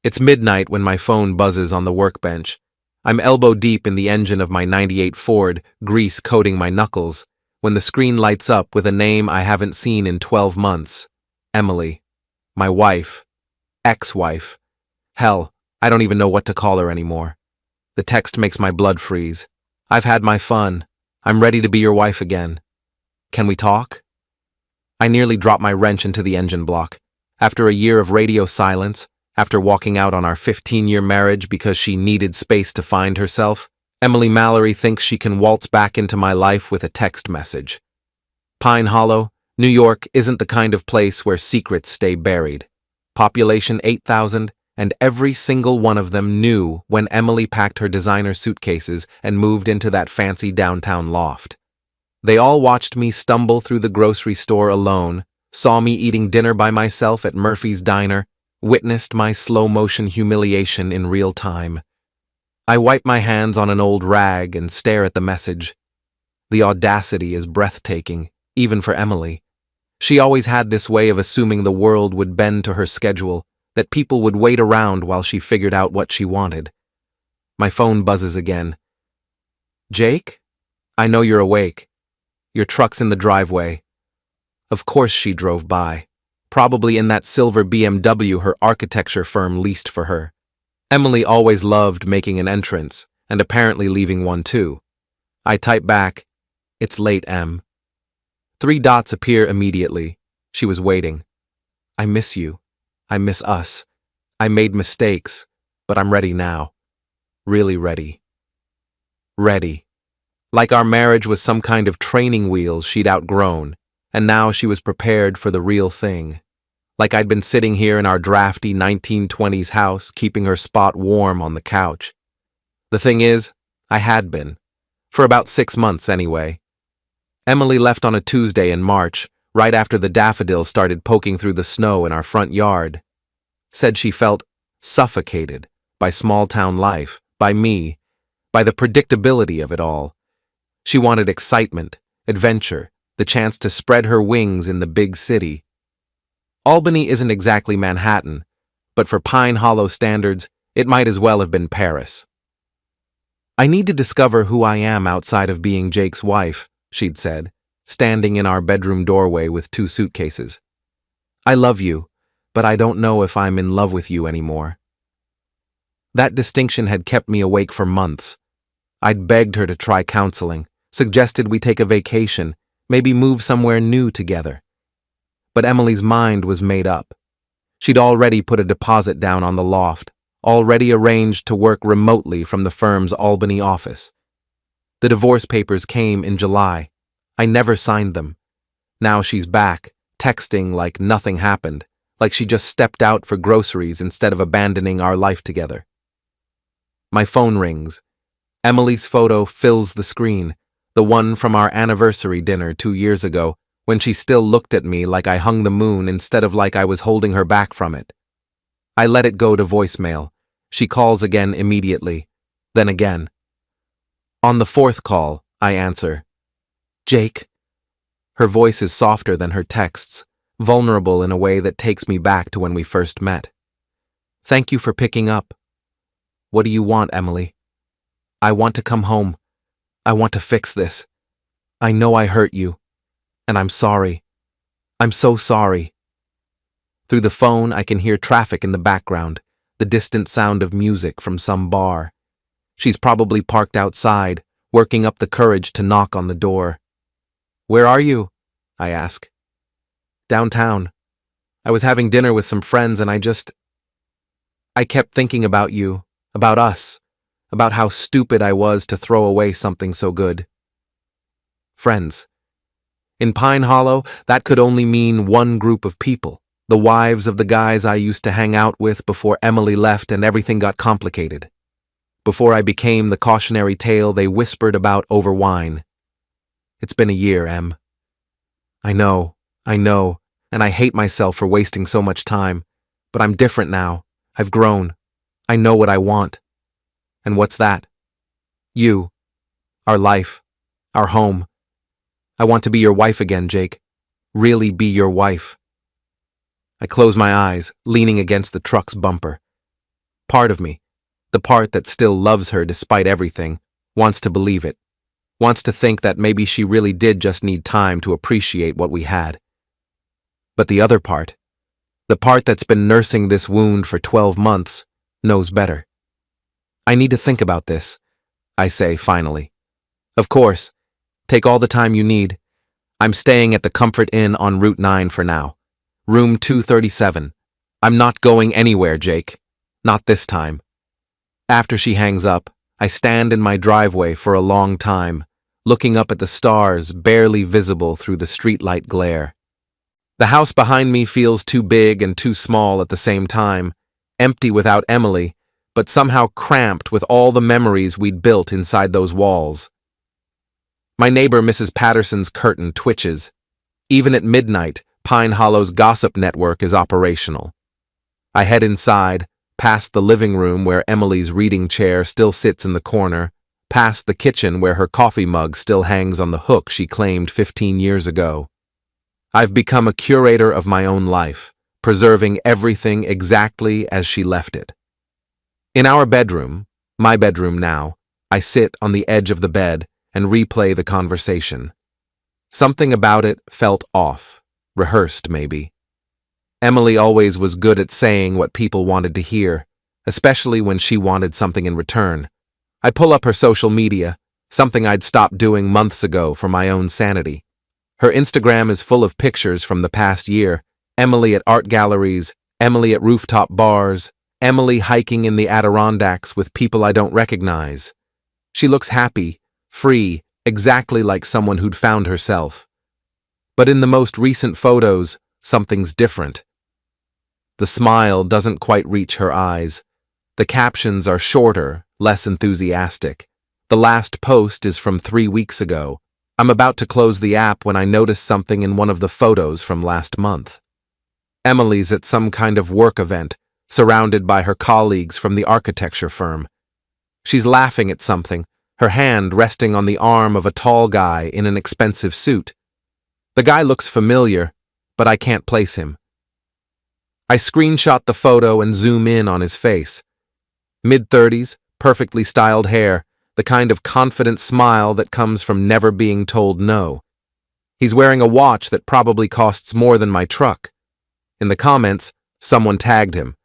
It's midnight when my phone buzzes on the workbench. I'm elbow deep in the engine of my '98 Ford, grease coating my knuckles, when the screen lights up with a name I haven't seen in 12 months. Emily. My wife. Ex-wife. Hell, I don't even know what to call her anymore. The text makes my blood freeze. I've had my fun. I'm ready to be your wife again. Can we talk? I nearly dropped my wrench into the engine block. After a year of radio silence, after walking out on our 15-year marriage because she needed space to find herself, Emily Mallory thinks she can waltz back into my life with a text message. Pine Hollow, New York isn't the kind of place where secrets stay buried. Population 8,000, and every single one of them knew when Emily packed her designer suitcases and moved into that fancy downtown loft. They all watched me stumble through the grocery store alone, saw me eating dinner by myself at Murphy's Diner, witnessed my slow-motion humiliation in real time. I wipe my hands on an old rag and stare at the message. The audacity is breathtaking, even for Emily. She always had this way of assuming the world would bend to her schedule, that people would wait around while she figured out what she wanted. My phone buzzes again. Jake? I know you're awake. Your truck's in the driveway. Of course she drove by, probably in that silver BMW her architecture firm leased for her. Emily always loved making an entrance, and apparently leaving one too. I type back, "It's late, Em." 3 dots appear immediately. She was waiting. I miss you. I miss us. I made mistakes, but I'm ready now. Really ready. Ready. Like our marriage was some kind of training wheels she'd outgrown, and now she was prepared for the real thing. Like I'd been sitting here in our drafty 1920s house, keeping her spot warm on the couch. The thing is, I had been. For about 6 months anyway. Emily left on a Tuesday in March, right after the daffodils started poking through the snow in our front yard. Said she felt suffocated by small-town life, by me, by the predictability of it all. She wanted excitement, adventure, the chance to spread her wings in the big city. Albany isn't exactly Manhattan, but for Pine Hollow standards, it might as well have been Paris. I need to discover who I am outside of being Jake's wife, she'd said, standing in our bedroom doorway with 2 suitcases. I love you, but I don't know if I'm in love with you anymore. That distinction had kept me awake for months. I'd begged her to try counseling, suggested we take a vacation, maybe move somewhere new together. But Emily's mind was made up. She'd already put a deposit down on the loft, already arranged to work remotely from the firm's Albany office. The divorce papers came in July. I never signed them. Now she's back, texting like nothing happened, like she just stepped out for groceries instead of abandoning our life together. My phone rings. Emily's photo fills the screen, the one from our anniversary dinner 2 years ago, when she still looked at me like I hung the moon instead of like I was holding her back from it. I let it go to voicemail. She calls again immediately, then again. On the 4th call, I answer. Jake. Her voice is softer than her texts, vulnerable in a way that takes me back to when we first met. Thank you for picking up. What do you want, Emily? I want to come home. I want to fix this. I know I hurt you, and I'm sorry. I'm so sorry. Through the phone, I can hear traffic in the background, the distant sound of music from some bar. She's probably parked outside, working up the courage to knock on the door. Where are you? I ask. Downtown. I was having dinner with some friends and I kept thinking about you, about us, about how stupid I was to throw away something so good. Friends. In Pine Hollow, that could only mean one group of people, the wives of the guys I used to hang out with before Emily left and everything got complicated. Before I became the cautionary tale they whispered about over wine. It's been a year, Em. I know, and I hate myself for wasting so much time, but I'm different now. I've grown. I know what I want. And what's that? You. Our life. Our home. I want to be your wife again, Jake. Really be your wife. I close my eyes, leaning against the truck's bumper. Part of me, the part that still loves her despite everything, wants to believe it, wants to think that maybe she really did just need time to appreciate what we had. But the other part, the part that's been nursing this wound for 12 months, knows better. I need to think about this, I say finally. Of course, take all the time you need. I'm staying at the Comfort Inn on Route 9 for now. Room 237. I'm not going anywhere, Jake. Not this time. After she hangs up, I stand in my driveway for a long time, looking up at the stars barely visible through the streetlight glare. The house behind me feels too big and too small at the same time, empty without Emily, but somehow cramped with all the memories we'd built inside those walls. My neighbor Mrs. Patterson's curtain twitches. Even at midnight, Pine Hollow's gossip network is operational. I head inside, past the living room where Emily's reading chair still sits in the corner, past the kitchen where her coffee mug still hangs on the hook she claimed 15 years ago. I've become a curator of my own life, preserving everything exactly as she left it. In our bedroom, my bedroom now, I sit on the edge of the bed and replay the conversation. Something about it felt off, rehearsed maybe. Emily always was good at saying what people wanted to hear, especially when she wanted something in return. I pull up her social media, something I'd stopped doing months ago for my own sanity. Her Instagram is full of pictures from the past year, Emily at art galleries, Emily at rooftop bars, Emily hiking in the Adirondacks with people I don't recognize. She looks happy, free, exactly like someone who'd found herself. But in the most recent photos, something's different. The smile doesn't quite reach her eyes. The captions are shorter, less enthusiastic. The last post is from 3 weeks ago. I'm about to close the app when I notice something in one of the photos from last month. Emily's at some kind of work event, surrounded by her colleagues from the architecture firm. She's laughing at something, her hand resting on the arm of a tall guy in an expensive suit. The guy looks familiar, but I can't place him. I screenshot the photo and zoom in on his face. Mid-30s, perfectly styled hair, the kind of confident smile that comes from never being told no. He's wearing a watch that probably costs more than my truck. In the comments, someone tagged him.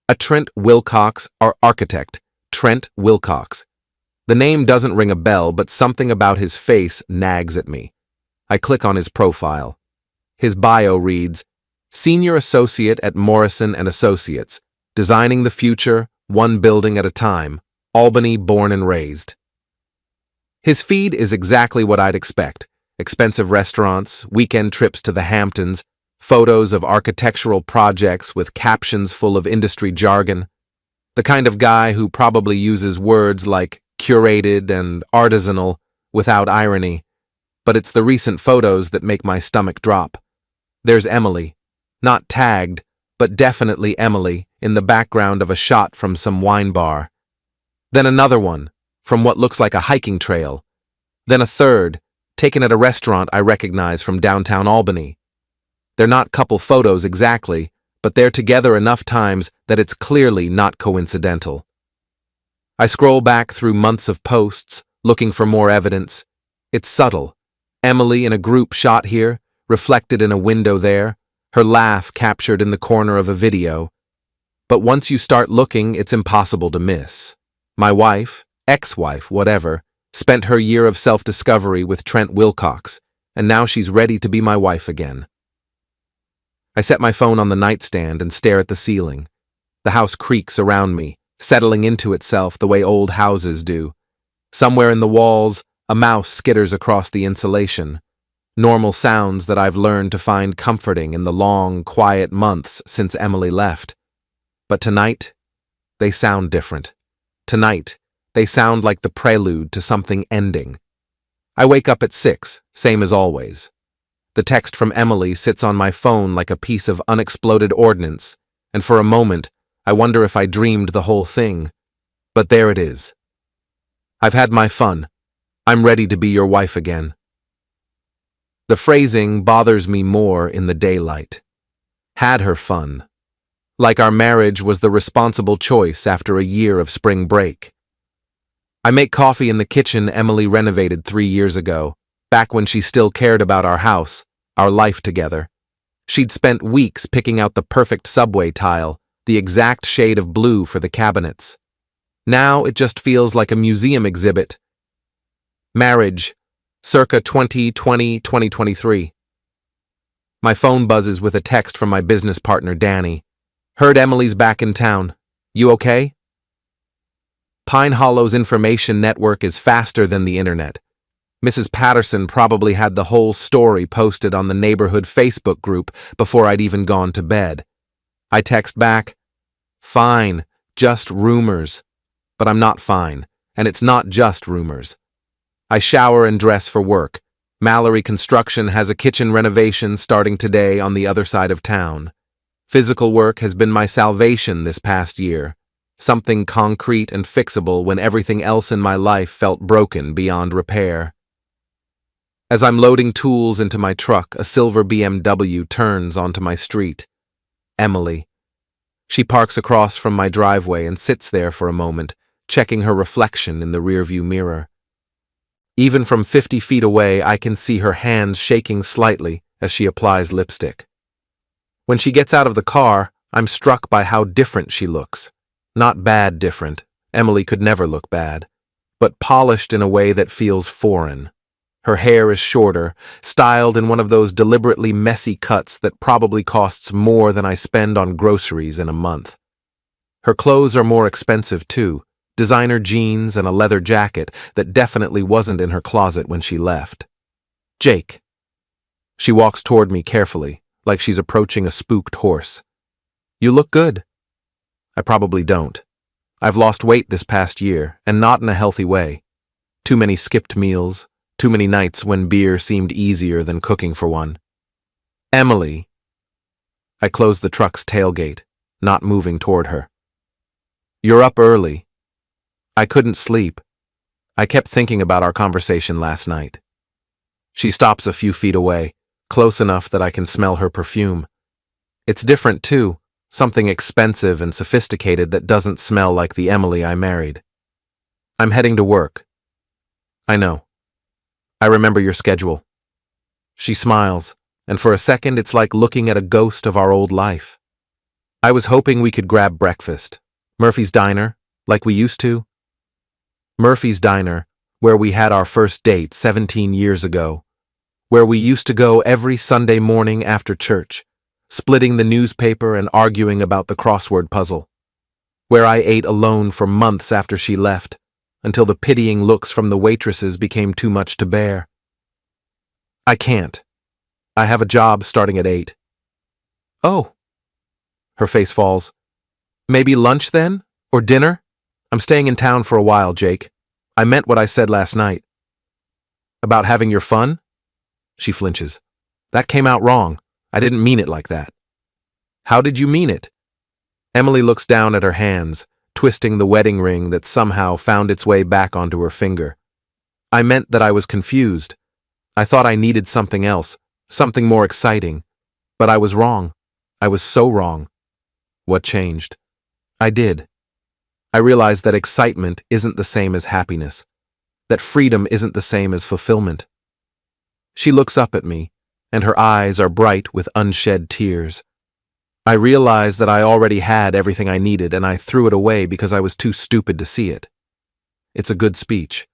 A Trent Wilcox, our architect, Trent Wilcox. The name doesn't ring a bell, but something about his face nags at me. I click on his profile. His bio reads, Senior Associate at Morrison & Associates, designing the future, one building at a time, Albany born and raised. His feed is exactly what I'd expect. Expensive restaurants, weekend trips to the Hamptons, photos of architectural projects with captions full of industry jargon. The kind of guy who probably uses words like curated and artisanal without irony. But it's the recent photos that make my stomach drop. There's Emily, not tagged, but definitely Emily, in the background of a shot from some wine bar. Then another one, from what looks like a hiking trail. Then a third, taken at a restaurant I recognize from downtown Albany. They're not couple photos exactly, but they're together enough times that it's clearly not coincidental. I scroll back through months of posts, looking for more evidence. It's subtle. Emily in a group shot here, reflected in a window there, her laugh captured in the corner of a video. But once you start looking, it's impossible to miss. My wife, ex-wife, whatever, spent her year of self-discovery with Trent Wilcox, and now she's ready to be my wife again. I set my phone on the nightstand and stare at the ceiling. The house creaks around me, settling into itself the way old houses do. Somewhere in the walls, a mouse skitters across the insulation. Normal sounds that I've learned to find comforting in the long, quiet months since Emily left. But tonight, they sound different. Tonight, they sound like the prelude to something ending. I wake up at 6, same as always. The text from Emily sits on my phone like a piece of unexploded ordnance, and for a moment, I wonder if I dreamed the whole thing. But there it is. I've had my fun. I'm ready to be your wife again. The phrasing bothers me more in the daylight. Had her fun. Like our marriage was the responsible choice after a year of spring break. I make coffee in the kitchen Emily renovated 3 years ago, back when she still cared about our house, our life together. She'd spent weeks picking out the perfect subway tile, the exact shade of blue for the cabinets. Now it just feels like a museum exhibit. Marriage, circa 2020-2023. My phone buzzes with a text from my business partner, Danny. Heard Emily's back in town. You okay? Pine Hollow's information network is faster than the internet. Mrs. Patterson probably had the whole story posted on the neighborhood Facebook group before I'd even gone to bed. I text back, fine, just rumors. But I'm not fine, and it's not just rumors. I shower and dress for work. Mallory Construction has a kitchen renovation starting today on the other side of town. Physical work has been my salvation this past year. Something concrete and fixable when everything else in my life felt broken beyond repair. As I'm loading tools into my truck, a silver BMW turns onto my street. Emily. She parks across from my driveway and sits there for a moment, checking her reflection in the rearview mirror. Even from 50 feet away, I can see her hands shaking slightly as she applies lipstick. When she gets out of the car, I'm struck by how different she looks. Not bad different. Emily could never look bad. But polished in a way that feels foreign. Her hair is shorter, styled in one of those deliberately messy cuts that probably costs more than I spend on groceries in a month. Her clothes are more expensive too, designer jeans and a leather jacket that definitely wasn't in her closet when she left. Jake. She walks toward me carefully, like she's approaching a spooked horse. You look good. I probably don't. I've lost weight this past year, and not in a healthy way. Too many skipped meals. Too many nights when beer seemed easier than cooking for one. Emily. I closed the truck's tailgate, not moving toward her. You're up early. I couldn't sleep. I kept thinking about our conversation last night. She stops a few feet away, close enough that I can smell her perfume. It's different too, something expensive and sophisticated that doesn't smell like the Emily I married. I'm heading to work. I know. I remember your schedule. She smiles, and for a second it's like looking at a ghost of our old life. I was hoping we could grab breakfast. Murphy's Diner, like we used to. Murphy's Diner, where we had our first date 17 years ago. Where we used to go every Sunday morning after church, splitting the newspaper and arguing about the crossword puzzle. Where I ate alone for months after she left, until the pitying looks from the waitresses became too much to bear. I can't. I have a job starting at 8. Oh. Her face falls. Maybe lunch then? Or dinner? I'm staying in town for a while, Jake. I meant what I said last night. About having your fun? She flinches. That came out wrong. I didn't mean it like that. How did you mean it? Emily looks down at her hands, twisting the wedding ring that somehow found its way back onto her finger. I meant that I was confused. I thought I needed something else, something more exciting. But I was wrong. I was so wrong. What changed? I did. I realized that excitement isn't the same as happiness, that freedom isn't the same as fulfillment. She looks up at me, and her eyes are bright with unshed tears. I realized that I already had everything I needed, and I threw it away because I was too stupid to see it. It's a good speech,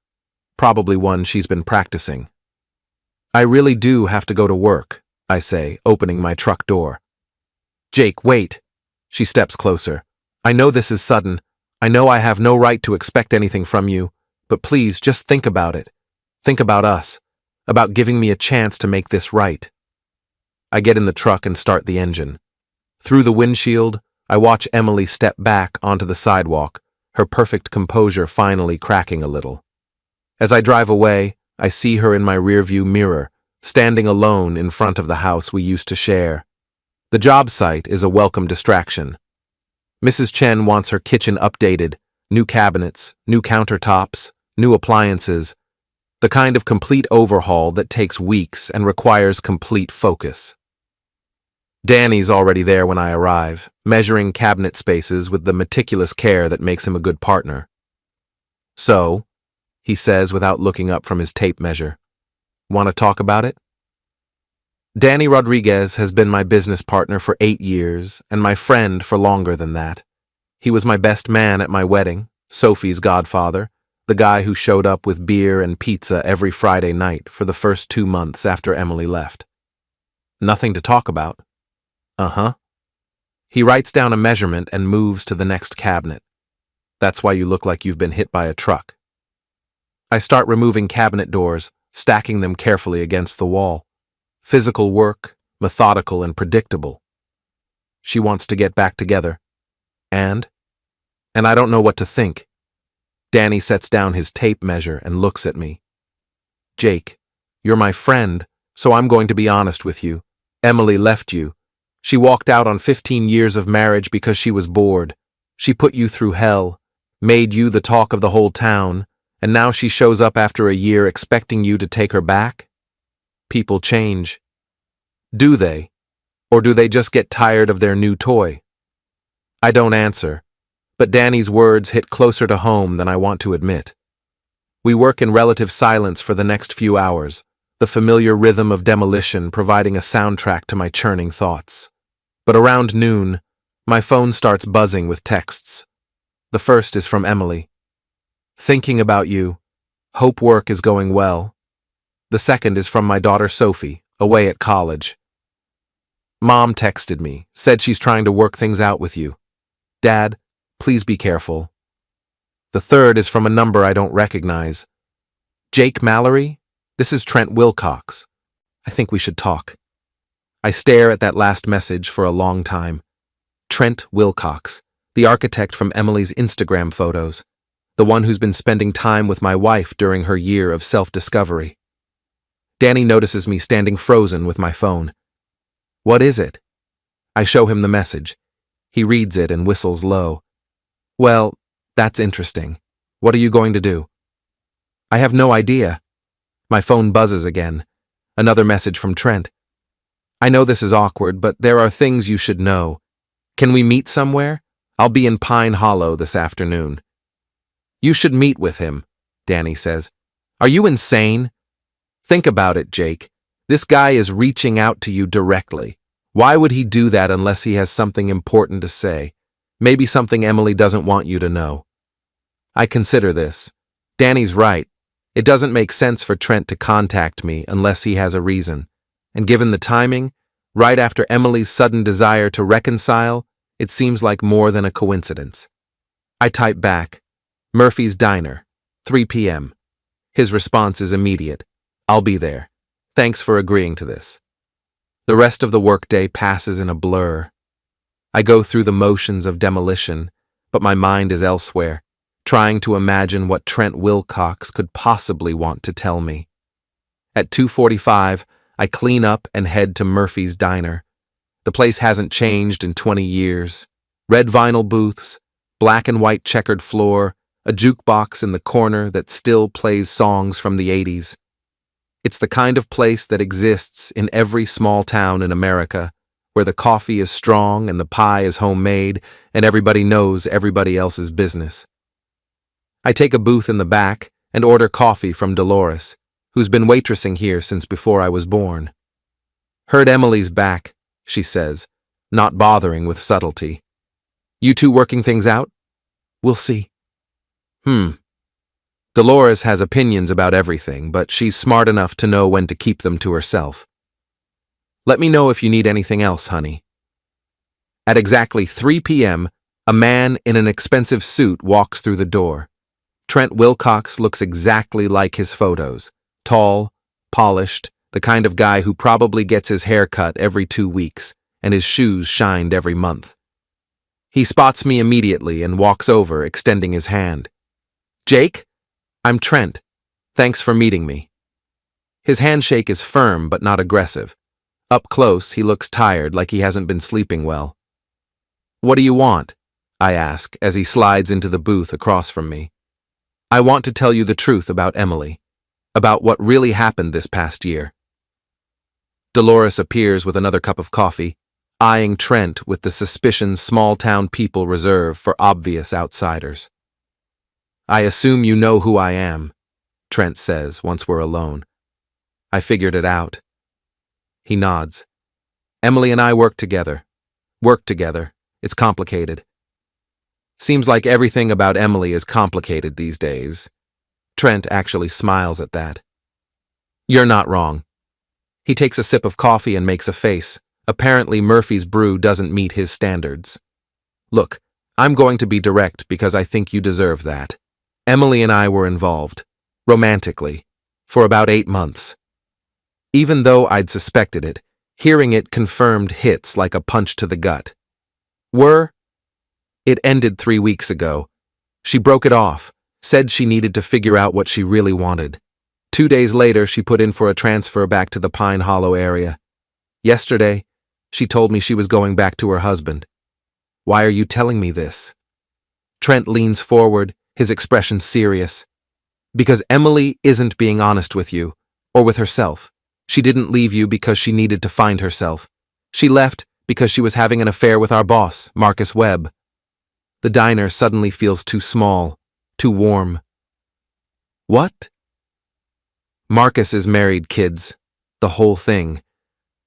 probably one she's been practicing. I really do have to go to work, I say, opening my truck door. Jake, wait. She steps closer. I know this is sudden. I know I have no right to expect anything from you, but please just think about it. Think about us, about giving me a chance to make this right. I get in the truck and start the engine. Through the windshield, I watch Emily step back onto the sidewalk, her perfect composure finally cracking a little. As I drive away, I see her in my rearview mirror, standing alone in front of the house we used to share. The job site is a welcome distraction. Mrs. Chen wants her kitchen updated, new cabinets, new countertops, new appliances, the kind of complete overhaul that takes weeks and requires complete focus. Danny's already there when I arrive, measuring cabinet spaces with the meticulous care that makes him a good partner. So, he says without looking up from his tape measure, want to talk about it? Danny Rodriguez has been my business partner for 8 years and my friend for longer than that. He was my best man at my wedding, Sophie's godfather, the guy who showed up with beer and pizza every Friday night for the first 2 months after Emily left. Nothing to talk about. Uh-huh. He writes down a measurement and moves to the next cabinet. That's why you look like you've been hit by a truck. I start removing cabinet doors, stacking them carefully against the wall. Physical work, methodical and predictable. She wants to get back together. And I don't know what to think. Danny sets down his tape measure and looks at me. Jake, you're my friend, so I'm going to be honest with you. Emily left you. She walked out on 15 years of marriage because she was bored. She put you through hell, made you the talk of the whole town, and now she shows up after a year expecting you to take her back? People change. Do they? Or do they just get tired of their new toy? I don't answer, but Danny's words hit closer to home than I want to admit. We work in relative silence for the next few hours, the familiar rhythm of demolition providing a soundtrack to my churning thoughts. But around noon, my phone starts buzzing with texts. The first is from Emily. Thinking about you. Hope work is going well. The second is from my daughter Sophie, away at college. Mom texted me, said she's trying to work things out with you. Dad, please be careful. The third is from a number I don't recognize. Jake Mallory? This is Trent Wilcox. I think we should talk. I stare at that last message for a long time. Trent Wilcox, the architect from Emily's Instagram photos, the one who's been spending time with my wife during her year of self-discovery. Danny notices me standing frozen with my phone. What is it? I show him the message. He reads it and whistles low. Well, that's interesting. What are you going to do? I have no idea. My phone buzzes again. Another message from Trent. I know this is awkward, but there are things you should know. Can we meet somewhere? I'll be in Pine Hollow this afternoon. You should meet with him, Danny says. Are you insane? Think about it, Jake. This guy is reaching out to you directly. Why would he do that unless he has something important to say? Maybe something Emily doesn't want you to know. I consider this. Danny's right. It doesn't make sense for Trent to contact me unless he has a reason. And given the timing, right after Emily's sudden desire to reconcile, it seems like more than a coincidence. I type back, Murphy's Diner, 3 p.m. His response is immediate. I'll be there. Thanks for agreeing to this. The rest of the workday passes in a blur. I go through the motions of demolition, but my mind is elsewhere, trying to imagine what Trent Wilcox could possibly want to tell me. At 2:45, I clean up and head to Murphy's Diner. The place hasn't changed in 20 years. Red vinyl booths, black and white checkered floor, a jukebox in the corner that still plays songs from the 80s. It's the kind of place that exists in every small town in America, where the coffee is strong and the pie is homemade and everybody knows everybody else's business. I take a booth in the back and order coffee from Dolores, who's been waitressing here since before I was born. Heard Emily's back, she says, not bothering with subtlety. You two working things out? We'll see. Dolores has opinions about everything, but she's smart enough to know when to keep them to herself. Let me know if you need anything else, honey. At exactly 3 p.m., a man in an expensive suit walks through the door. Trent Wilcox looks exactly like his photos. Tall, polished, the kind of guy who probably gets his hair cut every 2 weeks and his shoes shined every month. He spots me immediately and walks over, extending his hand. Jake? I'm Trent. Thanks for meeting me. His handshake is firm but not aggressive. Up close, he looks tired, like he hasn't been sleeping well. What do you want? I ask as he slides into the booth across from me. I want to tell you the truth about Emily, about what really happened this past year. Dolores appears with another cup of coffee. eyeing Trent with the suspicion small-town people reserve for obvious outsiders. "I assume you know who I am," Trent says once we're alone. "I figured it out." He nods. "Emily and I work together. It's complicated." Seems like everything about Emily is complicated these days. Trent actually smiles at that. "You're not wrong." He takes a sip of coffee and makes a face. Apparently Murphy's brew doesn't meet his standards. "Look, I'm going to be direct because I think you deserve that. Emily and I were involved, romantically, for about 8 months. Even though I'd suspected it, hearing it confirmed hits like a punch to the gut. It ended 3 weeks ago. She broke it off, said she needed to figure out what she really wanted. 2 days later, she put in for a transfer back to the Pine Hollow area. Yesterday, she told me she was going back to her husband. Why are you telling me this?" Trent leans forward, his expression serious. "Because Emily isn't being honest with you, or with herself. She didn't leave you because she needed to find herself. She left because she was having an affair with our boss, Marcus Webb." The diner suddenly feels too small, too warm. "What?" "Marcus is married, kids. The whole thing.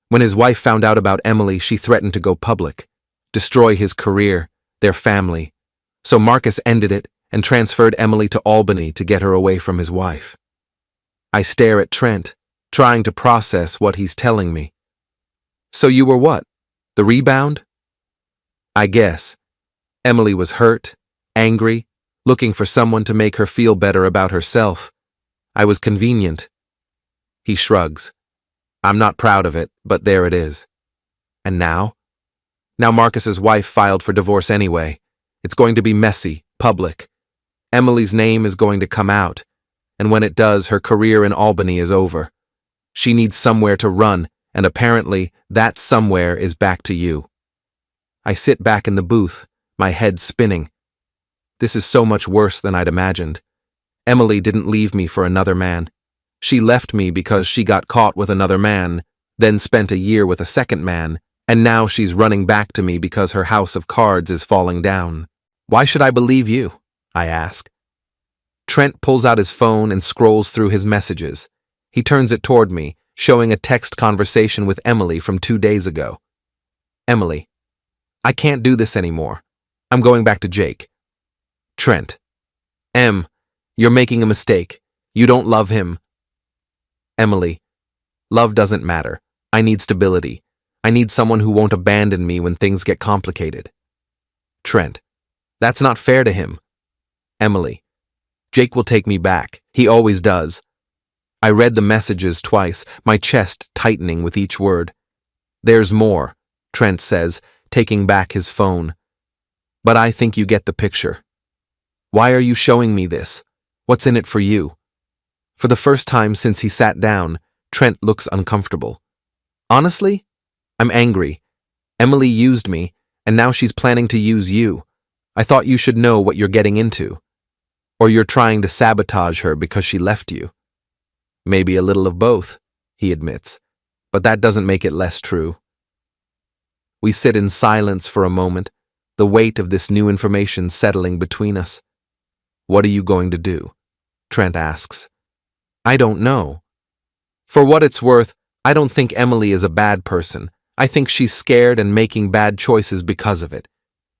When his wife found out about Emily, she threatened to go public, destroy his career, their family. So Marcus ended it and transferred Emily to Albany to get her away from his wife." I stare at Trent, trying to process what he's telling me. "So you were what? The rebound?" "I guess. Emily was hurt, angry, looking for someone to make her feel better about herself. I was convenient." He shrugs. "I'm not proud of it, but there it is." "And now?" "Now Marcus's wife filed for divorce anyway. It's going to be messy, public. Emily's name is going to come out, and when it does, her career in Albany is over. She needs somewhere to run, and apparently that somewhere is back to you." I sit back in the booth, my head spinning. This is so much worse than I'd imagined. Emily didn't leave me for another man. She left me because she got caught with another man, then spent a year with a second man, and now she's running back to me because her house of cards is falling down. "Why should I believe you?" I ask. Trent pulls out his phone and scrolls through his messages. He turns it toward me, showing a text conversation with Emily from 2 days ago. "Emily, I can't do this anymore. I'm going back to Jake." Trent, You're making a mistake. You don't love him." Emily, "Love doesn't matter. I need stability. I need someone who won't abandon me when things get complicated." Trent, "That's not fair to him." Emily, "Jake will take me back. He always does." I read the messages twice, my chest tightening with each word. "There's more," Trent says, taking back his phone. "But I think you get the picture. Why are you showing me this? What's in it for you?" For the first time since he sat down, Trent looks uncomfortable. "Honestly, I'm angry. Emily used me, and now she's planning to use you. I thought you should know what you're getting into. Or you're trying to sabotage her because she left you." "Maybe a little of both," he admits, "but that doesn't make it less true." We sit in silence for a moment, the weight of this new information settling between us. "What are you going to do?" Trent asks. "I don't know. For what it's worth, I don't think Emily is a bad person. I think she's scared and making bad choices because of it.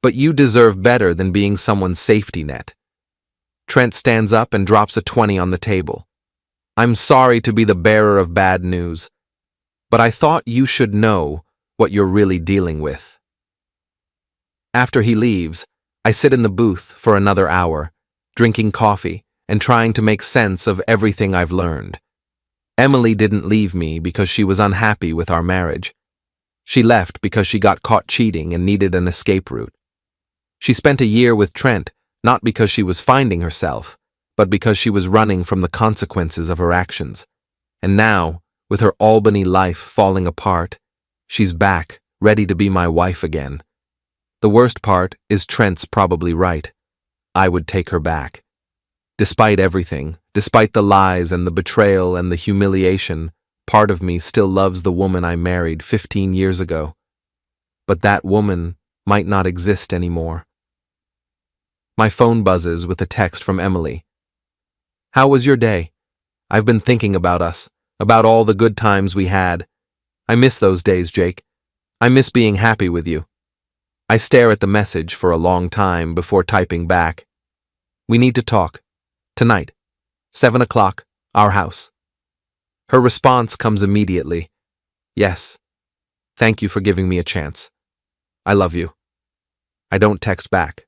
But you deserve better than being someone's safety net." Trent stands up and drops a 20 on the table. "I'm sorry to be the bearer of bad news, but I thought you should know what you're really dealing with." After he leaves, I sit in the booth for another hour, drinking coffee and trying to make sense of everything I've learned. Emily didn't leave me because she was unhappy with our marriage. She left because she got caught cheating and needed an escape route. She spent a year with Trent, not because she was finding herself, but because she was running from the consequences of her actions. And now, with her Albany life falling apart, she's back, ready to be my wife again. The worst part is Trent's probably right. I would take her back. Despite everything, despite the lies and the betrayal and the humiliation, part of me still loves the woman I married 15 years ago. but that woman might not exist anymore. My phone buzzes with a text from Emily. How was your day? I've been thinking about us, about all the good times we had. I miss those days, Jake. I miss being happy with you. I stare at the message for a long time before typing back. We need to talk. Tonight. 7 o'clock, our house. Her response comes immediately. Yes. Thank you for giving me a chance. I love you. I don't text back.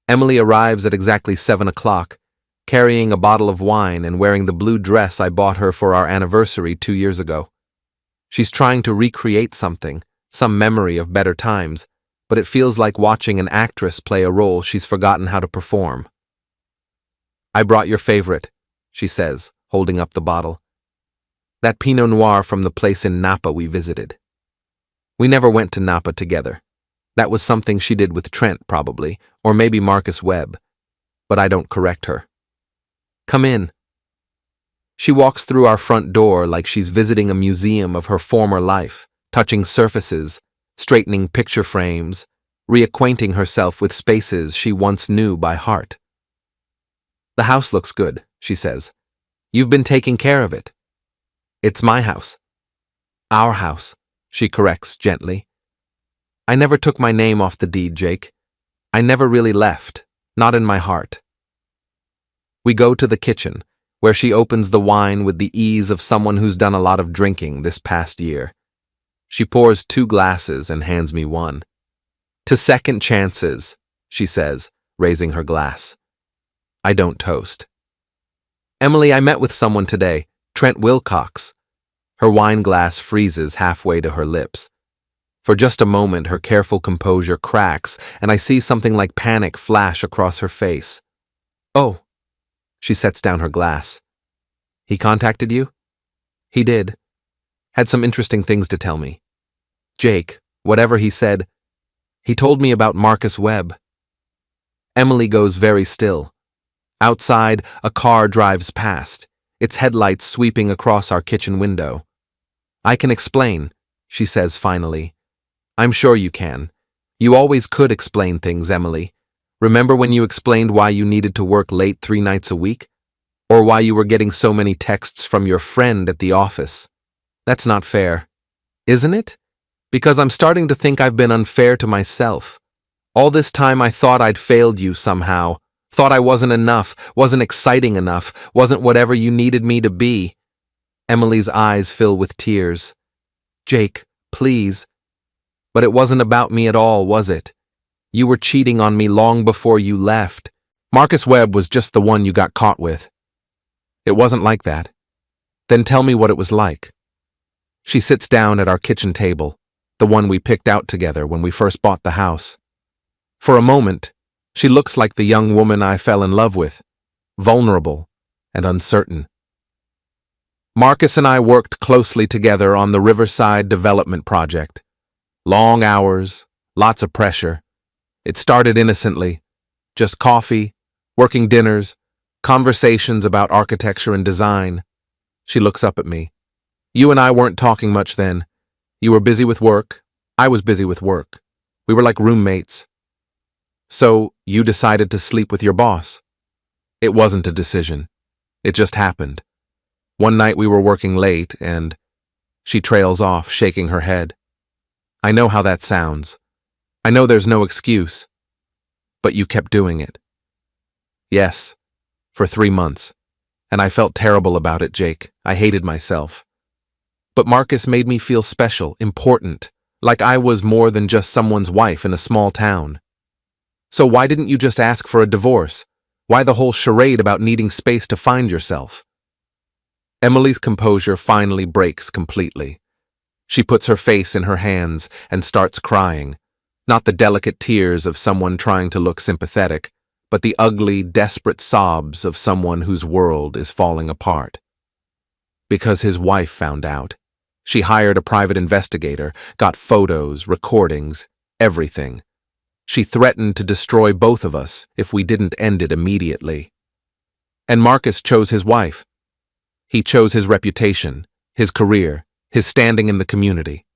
Emily arrives at exactly 7 o'clock, carrying a bottle of wine and wearing the blue dress I bought her for our anniversary 2 years ago. She's trying to recreate something, some memory of better times, but it feels like watching an actress play a role she's forgotten how to perform. I brought your favorite, she says, holding up the bottle. That Pinot Noir from the place in Napa we visited. We never went to Napa together. That was something she did with Trent, probably, or maybe Marcus Webb. But I don't correct her. Come in. She walks through our front door like she's visiting a museum of her former life, touching surfaces, straightening picture frames, reacquainting herself with spaces she once knew by heart. The house looks good, she says. You've been taking care of it. It's my house. Our house, she corrects gently. I never took my name off the deed, Jake. I never really left, not in my heart. We go to the kitchen, where she opens the wine with the ease of someone who's done a lot of drinking this past year. She pours 2 glasses and hands me one. To second chances, she says, raising her glass. I don't toast. Emily, I met with someone today, Trent Wilcox. Her wine glass freezes halfway to her lips. For just a moment, her careful composure cracks, and I see something like panic flash across her face. Oh. She sets down her glass. He contacted you? He did. Had some interesting things to tell me. Jake, whatever he said, he told me about Marcus Webb. Emily goes very still. Outside, a car drives past, its headlights sweeping across our kitchen window. I can explain, she says finally. I'm sure you can. You always could explain things, Emily. Remember when you explained why you needed to work late 3 nights a week? Or why you were getting so many texts from your friend at the office? That's not fair. Isn't it? Because I'm starting to think I've been unfair to myself. All this time I thought I'd failed you somehow. Thought I wasn't enough, wasn't exciting enough, wasn't whatever you needed me to be. Emily's eyes fill with tears. Jake, please. But it wasn't about me at all, was it? You were cheating on me long before you left. Marcus Webb was just the one you got caught with. It wasn't like that. Then tell me what it was like. She sits down at our kitchen table, the one we picked out together when we first bought the house. For a moment, she looks like the young woman I fell in love with, vulnerable and uncertain. Marcus and I worked closely together on the Riverside Development Project. Long hours, lots of pressure. It started innocently. Just coffee, working dinners, conversations about architecture and design. She looks up at me. You and I weren't talking much then. You were busy with work. I was busy with work. We were like roommates. So you decided to sleep with your boss. It wasn't a decision. It just happened. One night we were working late and she trails off, shaking her head. I know how that sounds. I know there's no excuse. But you kept doing it. Yes, for 3 months. And I felt terrible about it, Jake. I hated myself. But Marcus made me feel special, important, like I was more than just someone's wife in a small town. So why didn't you just ask for a divorce? Why the whole charade about needing space to find yourself? Emily's composure finally breaks completely. She puts her face in her hands and starts crying, not the delicate tears of someone trying to look sympathetic, but the ugly, desperate sobs of someone whose world is falling apart. Because his wife found out. She hired a private investigator, got photos, recordings, everything. She threatened to destroy both of us if we didn't end it immediately. And Marcus chose his wife. He chose his reputation, his career, his standing in the community.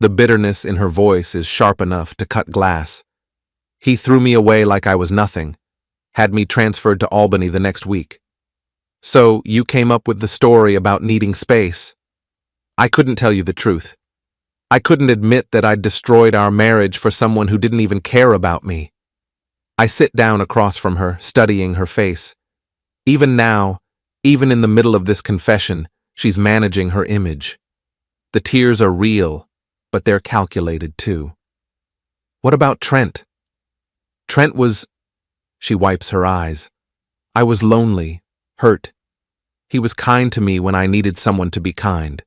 The bitterness in her voice is sharp enough to cut glass. He threw me away like I was nothing, had me transferred to Albany the next week. So you came up with the story about needing space. I couldn't tell you the truth. I couldn't admit that I'd destroyed our marriage for someone who didn't even care about me. I sit down across from her, studying her face. Even now, even in the middle of this confession, she's managing her image. The tears are real, but they're calculated too. What about Trent? Trent was... She wipes her eyes. I was lonely, hurt. He was kind to me when I needed someone to be kind.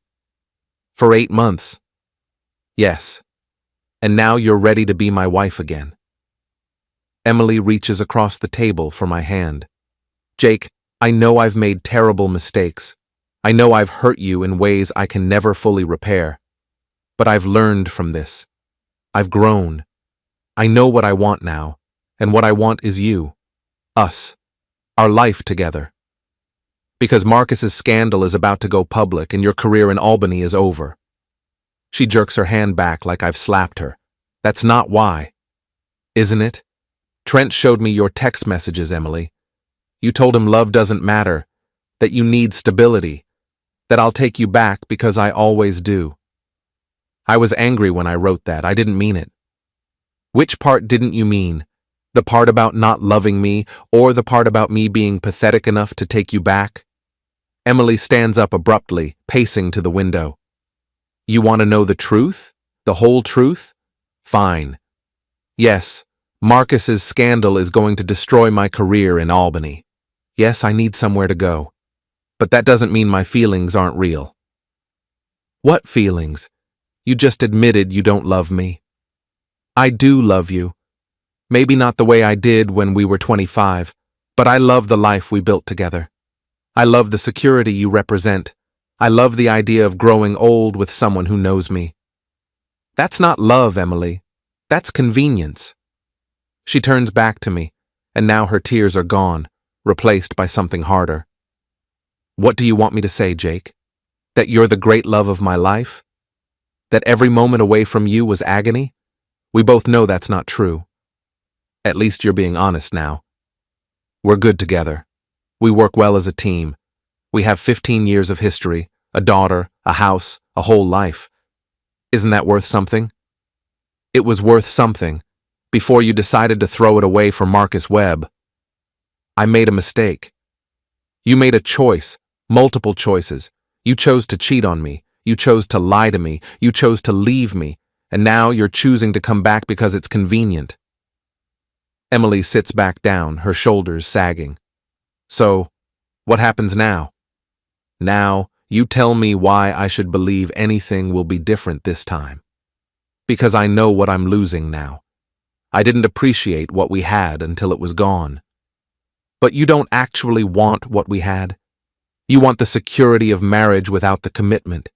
For 8 months. Yes. And now you're ready to be my wife again. Emily reaches across the table for my hand. Jake, I know I've made terrible mistakes. I know I've hurt you in ways I can never fully repair. But I've learned from this. I've grown. I know what I want now, and what I want is you. Us. Our life together. Because Marcus's scandal is about to go public and your career in Albany is over. She jerks her hand back like I've slapped her. That's not why. Isn't it? Trent showed me your text messages, Emily. You told him love doesn't matter, that you need stability, that I'll take you back because I always do. I was angry when I wrote that. I didn't mean it. Which part didn't you mean? The part about not loving me, or the part about me being pathetic enough to take you back? Emily stands up abruptly, pacing to the window. You want to know the truth? The whole truth? Fine. Yes, Marcus's scandal is going to destroy my career in Albany. Yes, I need somewhere to go. But that doesn't mean my feelings aren't real. What feelings? You just admitted you don't love me. I do love you. Maybe not the way I did when we were 25, but I love the life we built together. I love the security you represent. I love the idea of growing old with someone who knows me. That's not love, Emily. That's convenience. She turns back to me, and now her tears are gone, replaced by something harder. What do you want me to say, Jake? That you're the great love of my life? That every moment away from you was agony? We both know that's not true. At least you're being honest now. We're good together. We work well as a team. We have 15 years of history, a daughter, a house, a whole life. Isn't that worth something? It was worth something, before you decided to throw it away for Marcus Webb. I made a mistake. You made a choice, multiple choices. You chose to cheat on me. You chose to lie to me. You chose to leave me. And now you're choosing to come back because it's convenient. Emily sits back down, her shoulders sagging. So, what happens now? Now, you tell me why I should believe anything will be different this time. Because I know what I'm losing now. I didn't appreciate what we had until it was gone. But you don't actually want what we had. You want the security of marriage without the commitment.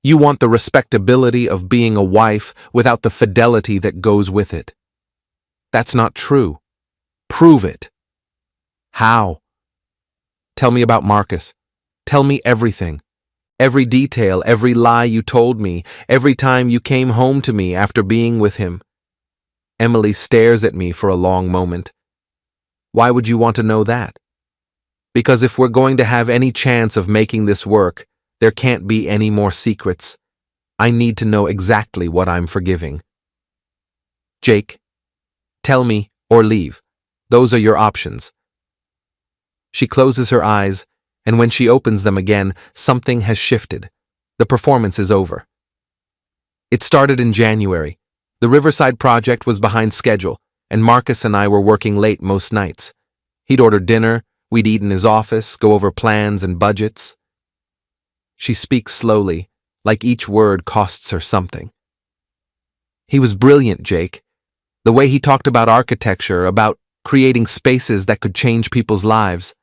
You want the respectability of being a wife without the fidelity that goes with it. That's not true. Prove it. How? Tell me about Marcus. Tell me everything. Every detail, every lie you told me, every time you came home to me after being with him. Emily stares at me for a long moment. Why would you want to know that? Because if we're going to have any chance of making this work, there can't be any more secrets. I need to know exactly what I'm forgiving. Jake, tell me or leave. Those are your options. She closes her eyes, and when she opens them again, something has shifted. The performance is over. It started in January. The Riverside project was behind schedule, and Marcus and I were working late most nights. He'd order dinner, we'd eat in his office, go over plans and budgets. She speaks slowly, like each word costs her something. He was brilliant, Jake. The way he talked about architecture, about creating spaces that could change people's lives.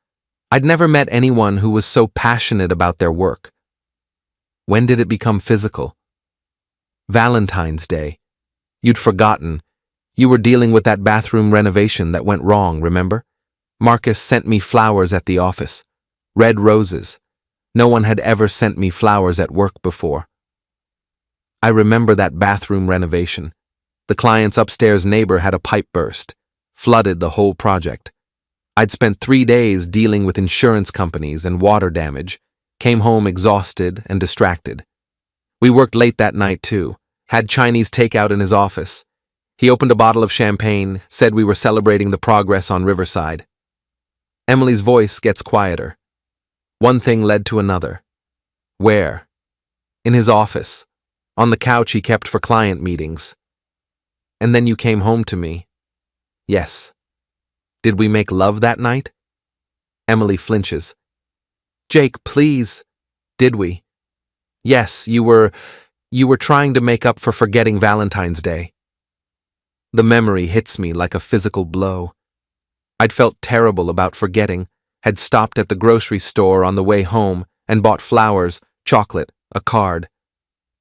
I'd never met anyone who was so passionate about their work. When did it become physical? Valentine's Day. You'd forgotten. You were dealing with that bathroom renovation that went wrong, remember? Marcus sent me flowers at the office. Red roses. No one had ever sent me flowers at work before. I remember that bathroom renovation. The client's upstairs neighbor had a pipe burst, flooded the whole project. I'd spent 3 days dealing with insurance companies and water damage, came home exhausted and distracted. We worked late that night too, had Chinese takeout in his office. He opened a bottle of champagne, said we were celebrating the progress on Riverside. Emily's voice gets quieter. One thing led to another. Where? In his office, on the couch he kept for client meetings. And then you came home to me. Yes. Did we make love that night? Emily flinches. Jake, please. Did we? Yes, you were trying to make up for forgetting Valentine's Day. The memory hits me like a physical blow. I'd felt terrible about forgetting, had stopped at the grocery store on the way home and bought flowers, chocolate, a card.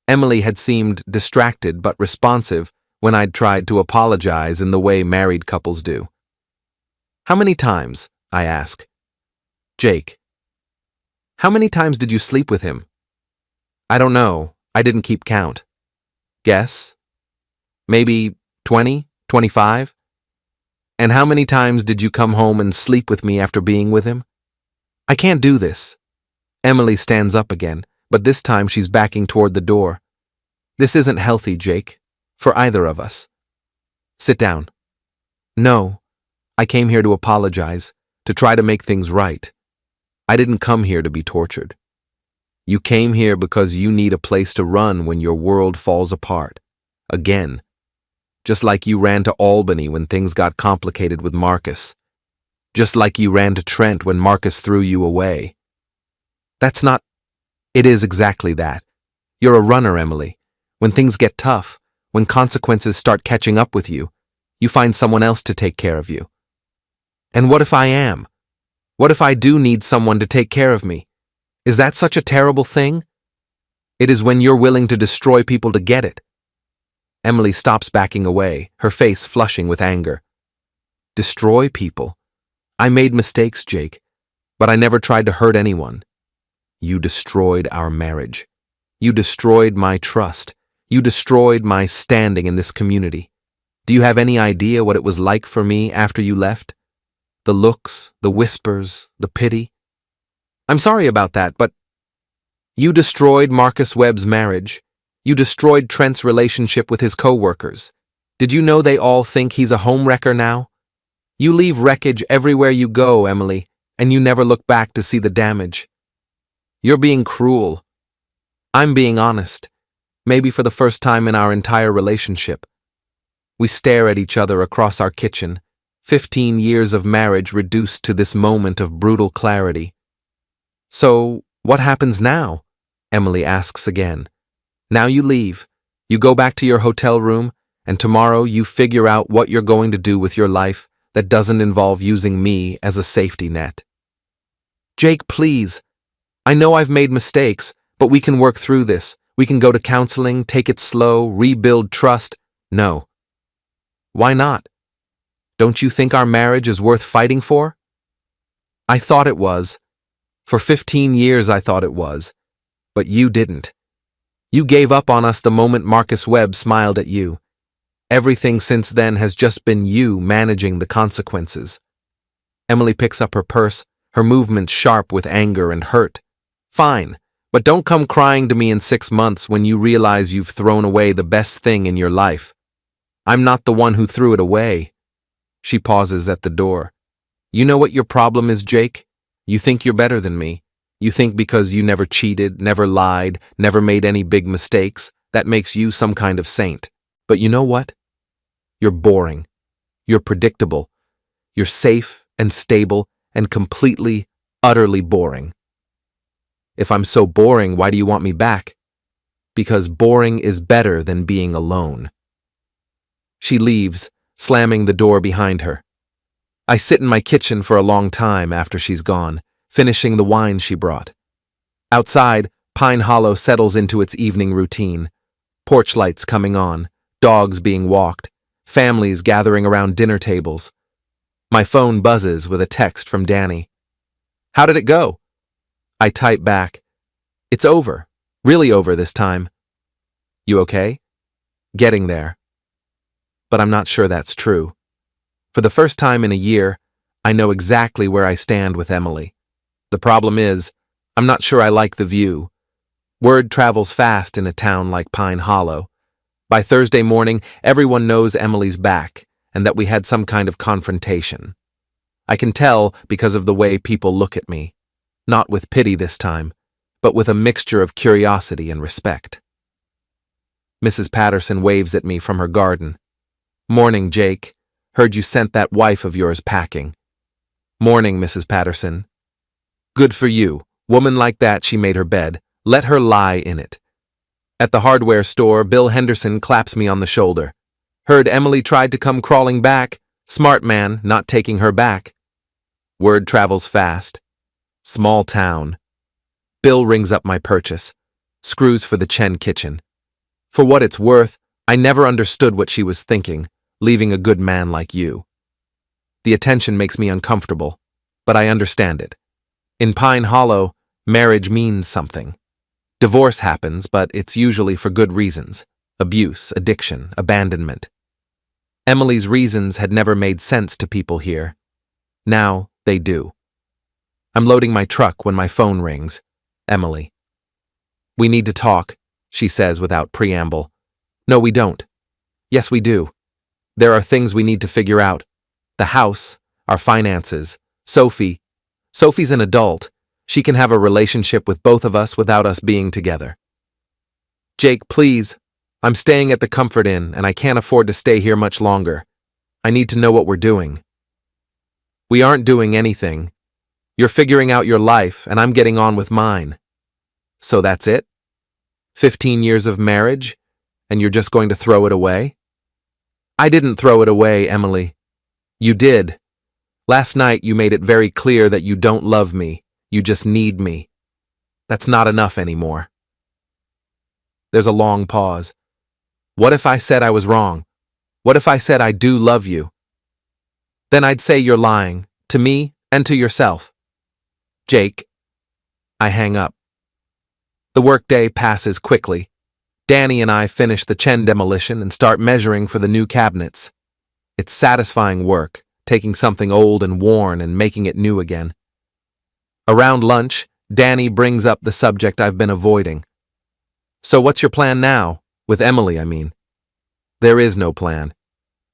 Emily had seemed distracted but responsive when I'd tried to apologize in the way married couples do. How many times? I ask. Jake. How many times did you sleep with him? I don't know. I didn't keep count. Guess? Maybe 20, 25? And how many times did you come home and sleep with me after being with him? I can't do this. Emily stands up again, but this time she's backing toward the door. This isn't healthy, Jake, for either of us. Sit down. No, I came here to apologize, to try to make things right. I didn't come here to be tortured. You came here because you need a place to run when your world falls apart. Again. Just like you ran to Albany when things got complicated with Marcus. Just like you ran to Trent when Marcus threw you away. That's not... It is exactly that. You're a runner, Emily. When things get tough, when consequences start catching up with you, you find someone else to take care of you. And what if I am? What if I do need someone to take care of me? Is that such a terrible thing? It is when you're willing to destroy people to get it. Emily stops backing away, her face flushing with anger. Destroy people? I made mistakes, Jake, but I never tried to hurt anyone. You destroyed our marriage. You destroyed my trust. You destroyed my standing in this community. Do you have any idea what it was like for me after you left? The looks, the whispers, the pity. I'm sorry about that, but you destroyed Marcus Webb's marriage. You destroyed Trent's relationship with his co-workers. Did you know they all think he's a homewrecker now? You leave wreckage everywhere you go, Emily, and you never look back to see the damage. You're being cruel. I'm being honest, maybe for the first time in our entire relationship. We stare at each other across our kitchen, 15 years of marriage reduced to this moment of brutal clarity. So, what happens now? Emily asks again. Now you leave, you go back to your hotel room, and tomorrow you figure out what you're going to do with your life that doesn't involve using me as a safety net. Jake, please. I know I've made mistakes, but we can work through this. We can go to counseling, take it slow, rebuild trust. No. Why not? Don't you think our marriage is worth fighting for? I thought it was. For 15 years I thought it was. But you didn't. You gave up on us the moment Marcus Webb smiled at you. Everything since then has just been you managing the consequences. Emily picks up her purse, her movements sharp with anger and hurt. Fine, but don't come crying to me in 6 months when you realize you've thrown away the best thing in your life. I'm not the one who threw it away. She pauses at the door. You know what your problem is, Jake? You think you're better than me. You think because you never cheated, never lied, never made any big mistakes, that makes you some kind of saint. But you know what? You're boring. You're predictable. You're safe and stable and completely, utterly boring. If I'm so boring, why do you want me back? Because boring is better than being alone. She leaves, slamming the door behind her. I sit in my kitchen for a long time after she's gone, finishing the wine she brought. Outside, Pine Hollow settles into its evening routine. Porch lights coming on, dogs being walked, families gathering around dinner tables. My phone buzzes with a text from Danny. How did it go? I type back. It's over. Really over this time. You okay? Getting there. But I'm not sure that's true. For the first time in a year, I know exactly where I stand with Emily. The problem is, I'm not sure I like the view. Word travels fast in a town like Pine Hollow. By Thursday morning, everyone knows Emily's back and that we had some kind of confrontation. I can tell because of the way people look at me. Not with pity this time, but with a mixture of curiosity and respect. Mrs. Patterson waves at me from her garden. Morning, Jake. Heard you sent that wife of yours packing. Morning, Mrs. Patterson. Good for you. Woman like that, she made her bed. Let her lie in it. At the hardware store, Bill Henderson claps me on the shoulder. Heard Emily tried to come crawling back. Smart man, not taking her back. Word travels fast. Small town. Bill rings up my purchase. Screws for the Chen kitchen. For what it's worth, I never understood what she was thinking, leaving a good man like you. The attention makes me uncomfortable, but I understand it. In Pine Hollow, marriage means something. Divorce happens, but it's usually for good reasons. Abuse, addiction, abandonment. Emily's reasons had never made sense to people here. Now, they do. I'm loading my truck when my phone rings. Emily. We need to talk, she says without preamble. No, we don't. Yes, we do. There are things we need to figure out. The house, our finances, Sophie. Sophie's an adult. She can have a relationship with both of us without us being together. Jake, please. I'm staying at the Comfort Inn, and I can't afford to stay here much longer. I need to know what we're doing. We aren't doing anything. You're figuring out your life, and I'm getting on with mine. So that's it? 15 years of marriage, and you're just going to throw it away? I didn't throw it away, Emily. You did. Last night you made it very clear that you don't love me. You just need me. That's not enough anymore. There's a long pause. What if I said I was wrong? What if I said I do love you? Then I'd say you're lying, to me and to yourself. Jake. I hang up. The workday passes quickly. Danny and I finish the Chen demolition and start measuring for the new cabinets. It's satisfying work, taking something old and worn and making it new again. Around lunch, Danny brings up the subject I've been avoiding. So what's your plan now? With Emily, I mean. There is no plan.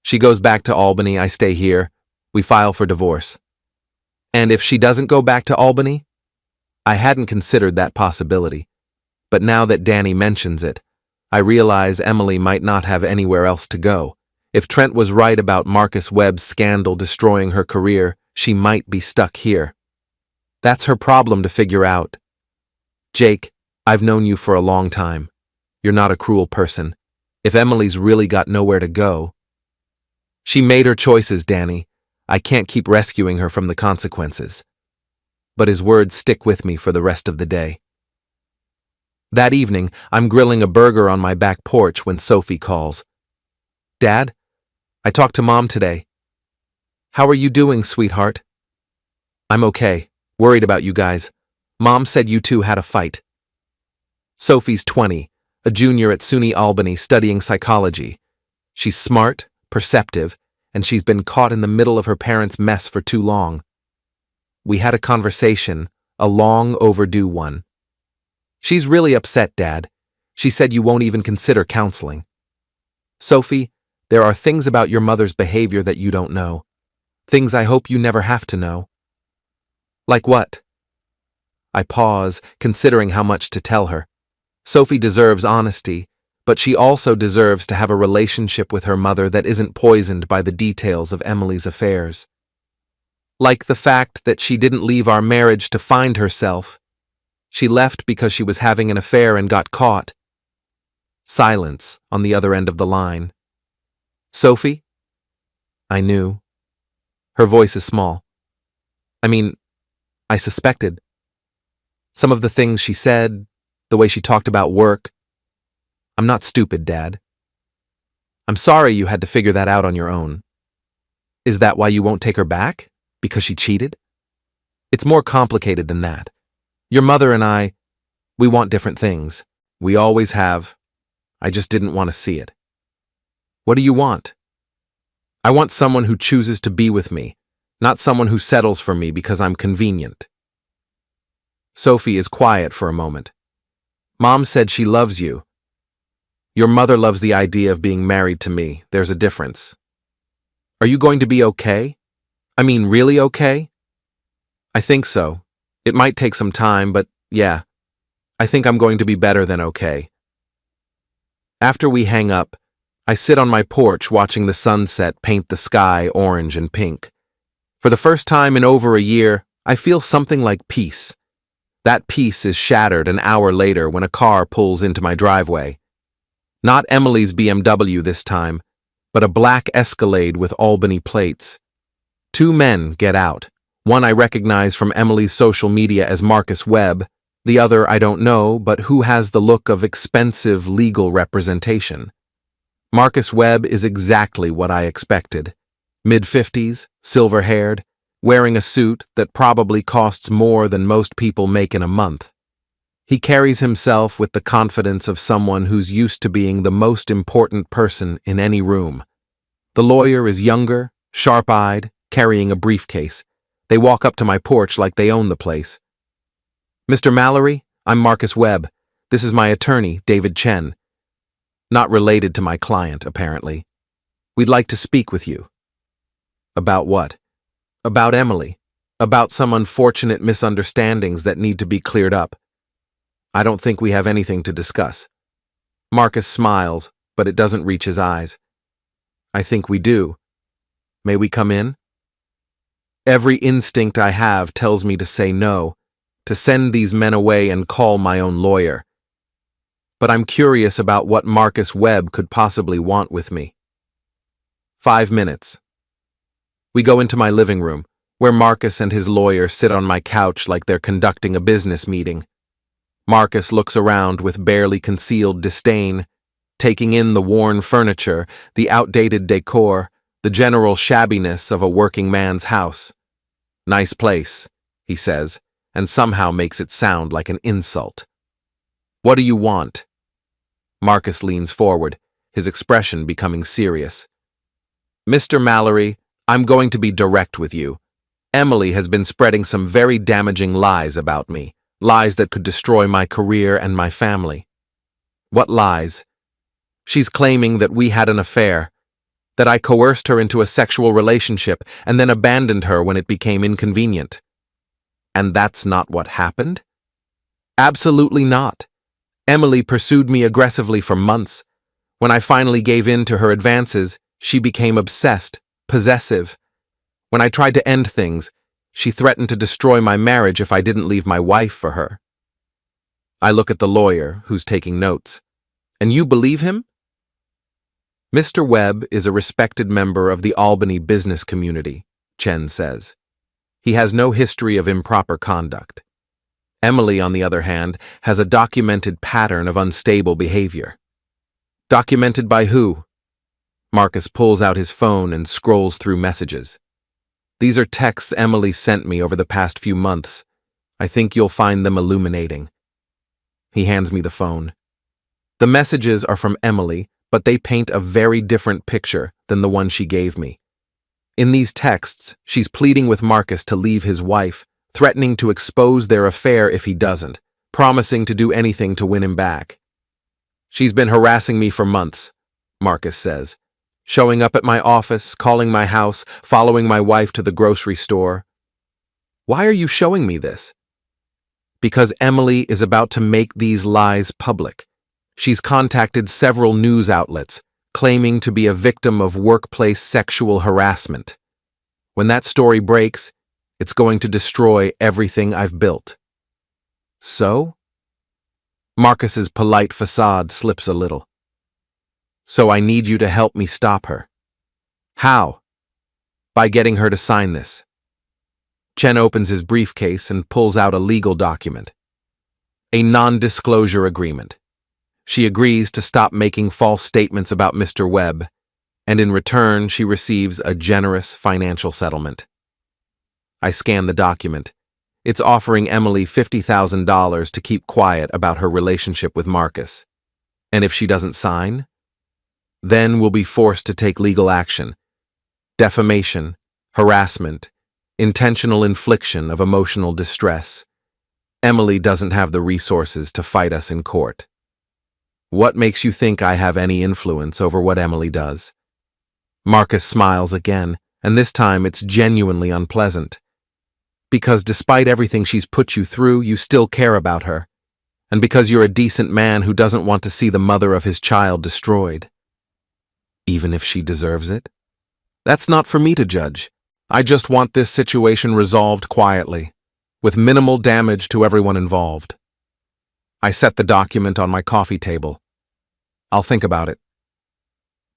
She goes back to Albany, I stay here. We file for divorce. And if she doesn't go back to Albany? I hadn't considered that possibility. But now that Danny mentions it, I realize Emily might not have anywhere else to go. If Trent was right about Marcus Webb's scandal destroying her career, she might be stuck here. That's her problem to figure out. Jake, I've known you for a long time. You're not a cruel person. If Emily's really got nowhere to go. She made her choices, Danny. I can't keep rescuing her from the consequences. But his words stick with me for the rest of the day. That evening, I'm grilling a burger on my back porch when Sophie calls. Dad, I talked to Mom today. How are you doing, sweetheart? I'm okay. Worried about you guys. Mom said you two had a fight. Sophie's 20, a junior at SUNY Albany studying psychology. She's smart, perceptive, and she's been caught in the middle of her parents' mess for too long. We had a conversation, a long overdue one. She's really upset, Dad. She said you won't even consider counseling. Sophie, there are things about your mother's behavior that you don't know. Things I hope you never have to know. Like what? I pause, considering how much to tell her. Sophie deserves honesty, but she also deserves to have a relationship with her mother that isn't poisoned by the details of Emily's affairs. Like the fact that she didn't leave our marriage to find herself. She left because she was having an affair and got caught. Silence on the other end of the line. Sophie? I knew. Her voice is small. I suspected. Some of the things she said, the way she talked about work. I'm not stupid, Dad. I'm sorry you had to figure that out on your own. Is that why you won't take her back? Because she cheated? It's more complicated than that. Your mother and I, we want different things. We always have. I just didn't want to see it. What do you want? I want someone who chooses to be with me, not someone who settles for me because I'm convenient. Sophie is quiet for a moment. Mom said she loves you. Your mother loves the idea of being married to me. There's a difference. Are you going to be okay? I mean, really okay? I think so. It might take some time, but yeah, I think I'm going to be better than okay. After we hang up, I sit on my porch watching the sunset paint the sky orange and pink. For the first time in over a year, I feel something like peace. That peace is shattered an hour later when a car pulls into my driveway. Not Emily's BMW this time, but a black Escalade with Albany plates. Two men get out. One I recognize from Emily's social media as Marcus Webb, the other I don't know, but who has the look of expensive legal representation. Marcus Webb is exactly what I expected. Mid-50s, silver-haired, wearing a suit that probably costs more than most people make in a month. He carries himself with the confidence of someone who's used to being the most important person in any room. The lawyer is younger, sharp-eyed, carrying a briefcase. They walk up to my porch like they own the place. Mr. Mallory, I'm Marcus Webb. This is my attorney, David Chen. Not related to my client, apparently. We'd like to speak with you. About what? About Emily. About some unfortunate misunderstandings that need to be cleared up. I don't think we have anything to discuss. Marcus smiles, but it doesn't reach his eyes. I think we do. May we come in? Every instinct I have tells me to say no, to send these men away and call my own lawyer. But I'm curious about what Marcus Webb could possibly want with me. 5 minutes. We go into my living room, where Marcus and his lawyer sit on my couch like they're conducting a business meeting. Marcus looks around with barely concealed disdain, taking in the worn furniture, the outdated decor, the general shabbiness of a working man's house. Nice place, he says, and somehow makes it sound like an insult. What do you want? Marcus leans forward, his expression becoming serious. Mr. Mallory, I'm going to be direct with you. Emily has been spreading some very damaging lies about me, lies that could destroy my career and my family. What lies? She's claiming that we had an affair, that I coerced her into a sexual relationship and then abandoned her when it became inconvenient. And that's not what happened? Absolutely not. Emily pursued me aggressively for months. When I finally gave in to her advances, she became obsessed, possessive. When I tried to end things, she threatened to destroy my marriage if I didn't leave my wife for her. I look at the lawyer, who's taking notes. And you believe him? Mr. Webb is a respected member of the Albany business community, Chen says. He has no history of improper conduct. Emily, on the other hand, has a documented pattern of unstable behavior. Documented by who? Marcus pulls out his phone and scrolls through messages. These are texts Emily sent me over the past few months. I think you'll find them illuminating. He hands me the phone. The messages are from Emily, but they paint a very different picture than the one she gave me. In these texts, she's pleading with Marcus to leave his wife, threatening to expose their affair if he doesn't, promising to do anything to win him back. She's been harassing me for months, Marcus says, showing up at my office, calling my house, following my wife to the grocery store. Why are you showing me this? Because Emily is about to make these lies public. She's contacted several news outlets, claiming to be a victim of workplace sexual harassment. When that story breaks, it's going to destroy everything I've built. So? Marcus's polite facade slips a little. So I need you to help me stop her. How? By getting her to sign this. Chen opens his briefcase and pulls out a legal document. A non-disclosure agreement. She agrees to stop making false statements about Mr. Webb, and in return she receives a generous financial settlement. I scan the document. It's offering Emily $50,000 to keep quiet about her relationship with Marcus. And if she doesn't sign? Then we'll be forced to take legal action. Defamation, harassment, intentional infliction of emotional distress. Emily doesn't have the resources to fight us in court. What makes you think I have any influence over what Emily does? Marcus smiles again, and this time it's genuinely unpleasant. Because despite everything she's put you through, you still care about her. And because you're a decent man who doesn't want to see the mother of his child destroyed. Even if she deserves it? That's not for me to judge. I just want this situation resolved quietly, with minimal damage to everyone involved. I set the document on my coffee table. I'll think about it.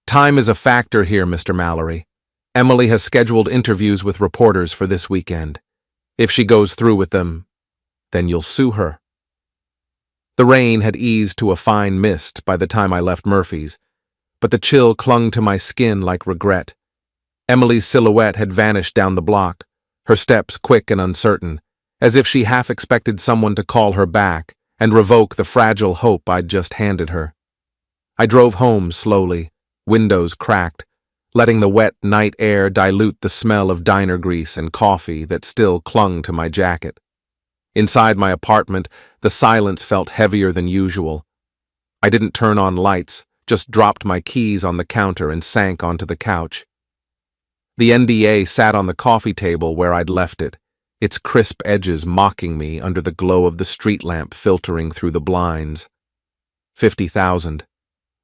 Time is a factor here, Mr. Mallory. Emily has scheduled interviews with reporters for this weekend. If she goes through with them, then you'll sue her. The rain had eased to a fine mist by the time I left Murphy's, but the chill clung to my skin like regret. Emily's silhouette had vanished down the block, her steps quick and uncertain, as if she half expected someone to call her back and revoke the fragile hope I'd just handed her. I drove home slowly, windows cracked, letting the wet night air dilute the smell of diner grease and coffee that still clung to my jacket. Inside my apartment, the silence felt heavier than usual. I didn't turn on lights, just dropped my keys on the counter and sank onto the couch. The NDA sat on the coffee table where I'd left it, its crisp edges mocking me under the glow of the street lamp filtering through the blinds. 50,000.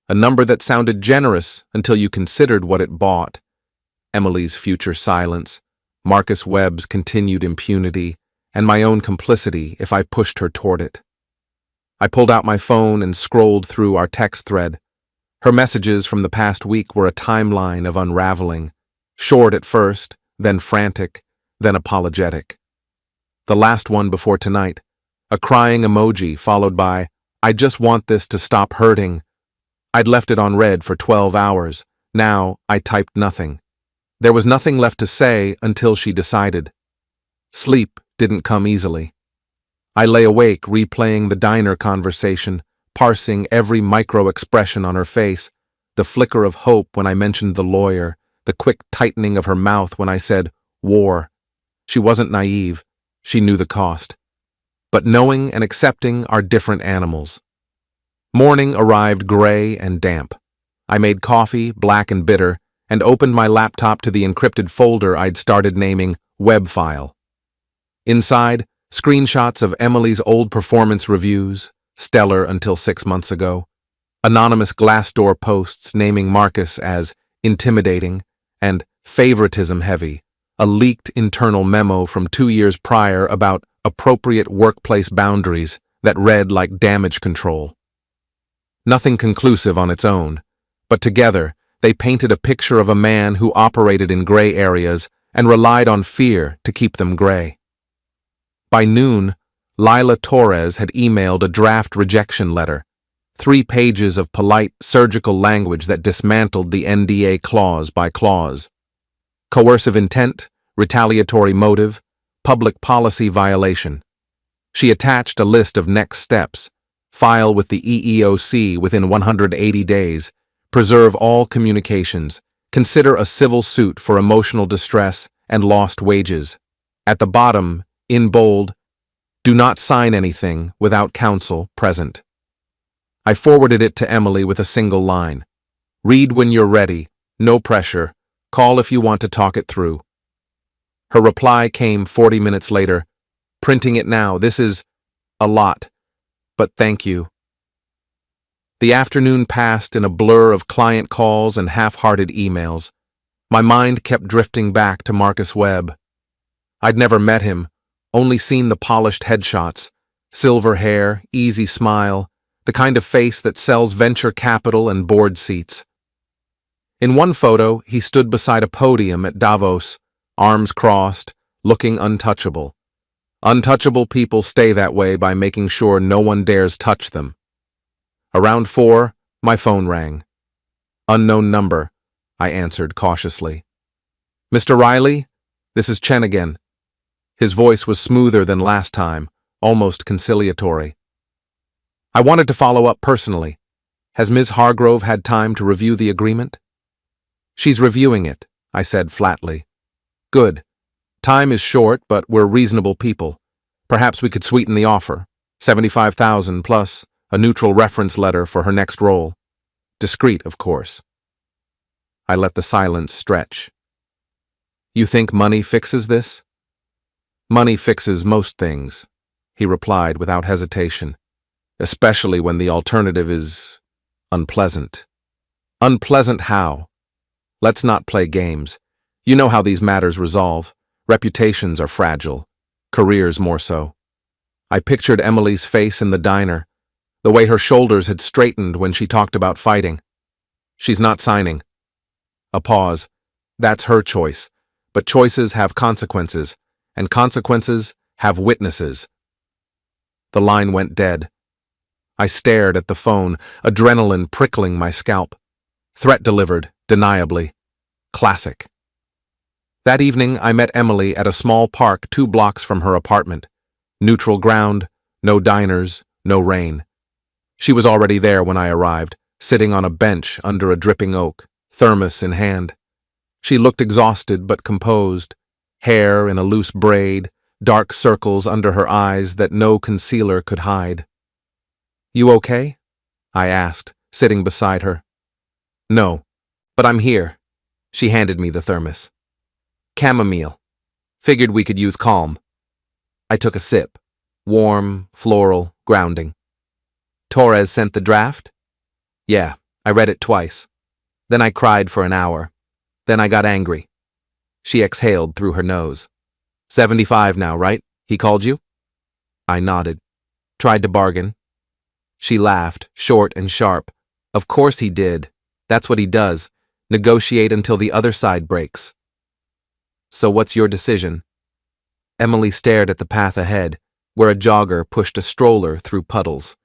A number that sounded generous until you considered what it bought. Emily's future silence, Marcus Webb's continued impunity, and my own complicity if I pushed her toward it. I pulled out my phone and scrolled through our text thread. Her messages from the past week were a timeline of unraveling, short at first, then frantic, then apologetic. The last one before tonight, a crying emoji followed by, "I just want this to stop hurting." I'd left it on read for 12 hours. Now I typed nothing. There was nothing left to say until she decided. Sleep didn't come easily. I lay awake replaying the diner conversation, parsing every micro-expression on her face, the flicker of hope when I mentioned the lawyer, the quick tightening of her mouth when I said, war. She wasn't naive. She knew the cost. But knowing and accepting are different animals. Morning arrived gray and damp. I made coffee, black and bitter, and opened my laptop to the encrypted folder I'd started naming Web File. Inside, screenshots of Emily's old performance reviews, stellar until 6 months ago, anonymous Glassdoor posts naming Marcus as intimidating and favoritism-heavy, a leaked internal memo from 2 years prior about appropriate workplace boundaries that read like damage control. Nothing conclusive on its own, but together they painted a picture of a man who operated in gray areas and relied on fear to keep them gray. By noon, Lila Torres had emailed a draft rejection letter, 3 pages of polite, surgical language that dismantled the NDA clause by clause. Coercive intent, retaliatory motive, public policy violation. She attached a list of next steps: file with the EEOC within 180 days, preserve all communications, consider a civil suit for emotional distress and lost wages. At the bottom, in bold, do not sign anything without counsel present. I forwarded it to Emily with a single line. Read when you're ready, no pressure, call if you want to talk it through. Her reply came 40 minutes later. Printing it now, this is a lot, but thank you. The afternoon passed in a blur of client calls and half-hearted emails. My mind kept drifting back to Marcus Webb. I'd never met him, only seen the polished headshots, silver hair, easy smile, the kind of face that sells venture capital and board seats. In one photo, he stood beside a podium at Davos, arms crossed, looking untouchable. Untouchable people stay that way by making sure no one dares touch them. Around 4, my phone rang. Unknown number, I answered cautiously. Mr. Riley, this is Chen again. His voice was smoother than last time, almost conciliatory. I wanted to follow up personally. Has Ms. Hargrove had time to review the agreement? She's reviewing it, I said flatly. Good. Time is short, but we're reasonable people. Perhaps we could sweeten the offer. 75,000 plus a neutral reference letter for her next role. Discreet, of course. I let the silence stretch. You think money fixes this? Money fixes most things, he replied without hesitation, especially when the alternative is unpleasant. Unpleasant how? Let's not play games. You know how these matters resolve. Reputations are fragile, careers more so. I pictured Emily's face in the diner, the way her shoulders had straightened when she talked about fighting. She's not signing. A pause. That's her choice, but choices have consequences, and consequences have witnesses. The line went dead. I stared at the phone, adrenaline prickling my scalp. Threat delivered, deniably. Classic. That evening, I met Emily at a small park 2 blocks from her apartment. Neutral ground, no diners, no rain. She was already there when I arrived, sitting on a bench under a dripping oak, thermos in hand. She looked exhausted but composed, hair in a loose braid, dark circles under her eyes that no concealer could hide. You okay? I asked, sitting beside her. No, but I'm here. She handed me the thermos. Chamomile. Figured we could use calm. I took a sip. Warm, floral, grounding. Torres sent the draft? Yeah, I read it twice. Then I cried for an hour. Then I got angry. She exhaled through her nose. 75 now, right? He called you? I nodded. Tried to bargain. She laughed, short and sharp. Of course he did. That's what he does. Negotiate until the other side breaks. So what's your decision? Emily stared at the path ahead, where a jogger pushed a stroller through puddles.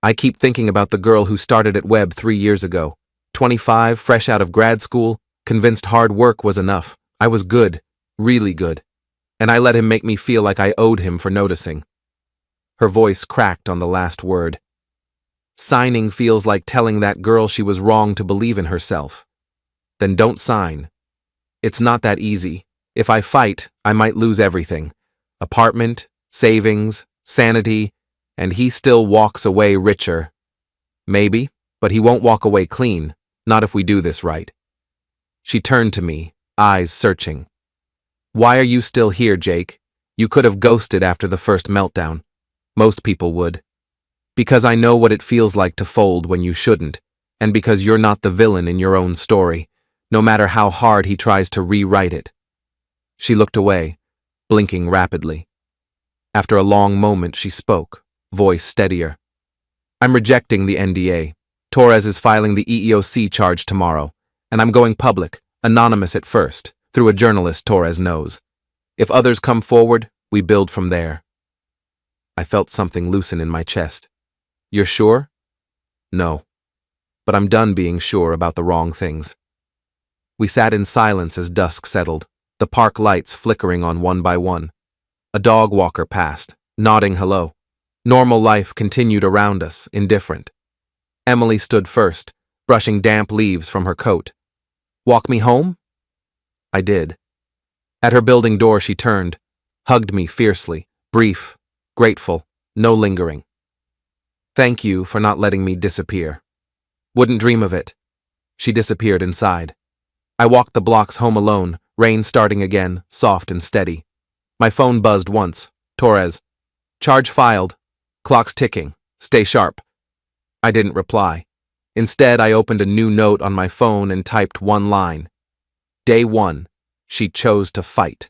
I keep thinking about the girl who started at Webb 3 years ago. 25, fresh out of grad school, convinced hard work was enough. I was good, really good. And I let him make me feel like I owed him for noticing. Her voice cracked on the last word. Signing feels like telling that girl she was wrong to believe in herself. Then don't sign. It's not that easy. If I fight, I might lose everything. Apartment, savings, sanity, and he still walks away richer. Maybe, but he won't walk away clean, not if we do this right. She turned to me, eyes searching. Why are you still here, Jake? You could have ghosted after the first meltdown. Most people would. Because I know what it feels like to fold when you shouldn't, and because you're not the villain in your own story, no matter how hard he tries to rewrite it. She looked away, blinking rapidly. After a long moment, she spoke, voice steadier. I'm rejecting the NDA. Torres is filing the EEOC charge tomorrow, and I'm going public, anonymous at first, through a journalist Torres knows. If others come forward, we build from there. I felt something loosen in my chest. You're sure? No. But I'm done being sure about the wrong things. We sat in silence as dusk settled, the park lights flickering on one by one. A dog walker passed, nodding hello. Normal life continued around us, indifferent. Emily stood first, brushing damp leaves from her coat. Walk me home? I did. At her building door she turned, hugged me fiercely, brief, grateful, no lingering. Thank you for not letting me disappear. Wouldn't dream of it. She disappeared inside. I walked the blocks home alone, rain starting again, soft and steady. My phone buzzed once. Torres. Charge filed. Clock's ticking. Stay sharp. I didn't reply. Instead, I opened a new note on my phone and typed one line. Day 1. She chose to fight.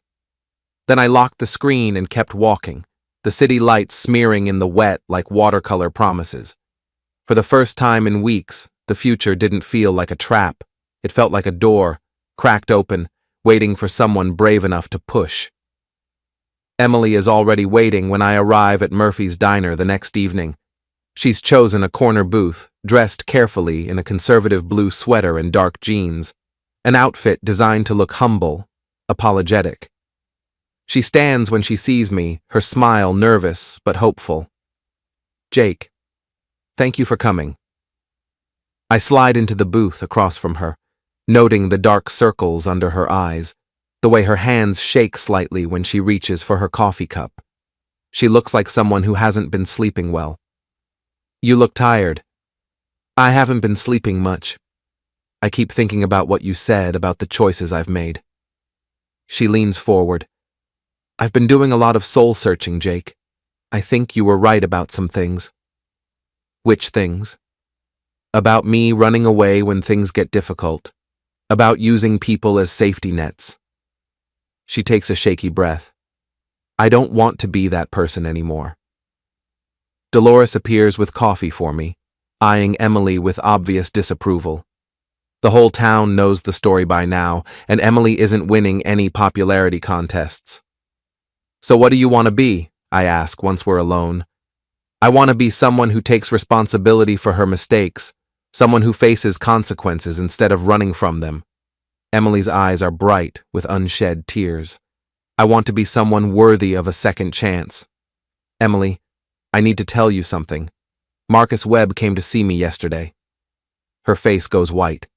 Then I locked the screen and kept walking, the city lights smearing in the wet like watercolor promises. For the first time in weeks, the future didn't feel like a trap. It felt like a door, cracked open, waiting for someone brave enough to push. Emily is already waiting when I arrive at Murphy's Diner the next evening. She's chosen a corner booth, dressed carefully in a conservative blue sweater and dark jeans, an outfit designed to look humble, apologetic. She stands when she sees me, her smile nervous but hopeful. Jake, thank you for coming. I slide into the booth across from her, noting the dark circles under her eyes, the way her hands shake slightly when she reaches for her coffee cup. She looks like someone who hasn't been sleeping well. You look tired. I haven't been sleeping much. I keep thinking about what you said about the choices I've made. She leans forward. I've been doing a lot of soul-searching, Jake. I think you were right about some things. Which things? About me running away when things get difficult. About using people as safety nets. She takes a shaky breath. I don't want to be that person anymore. Dolores appears with coffee for me, eyeing Emily with obvious disapproval. The whole town knows the story by now, and Emily isn't winning any popularity contests. So what do you want to be? I ask once we're alone. I want to be someone who takes responsibility for her mistakes, someone who faces consequences instead of running from them. Emily's eyes are bright with unshed tears. I want to be someone worthy of a second chance. Emily, I need to tell you something. Marcus Webb came to see me yesterday. Her face goes white.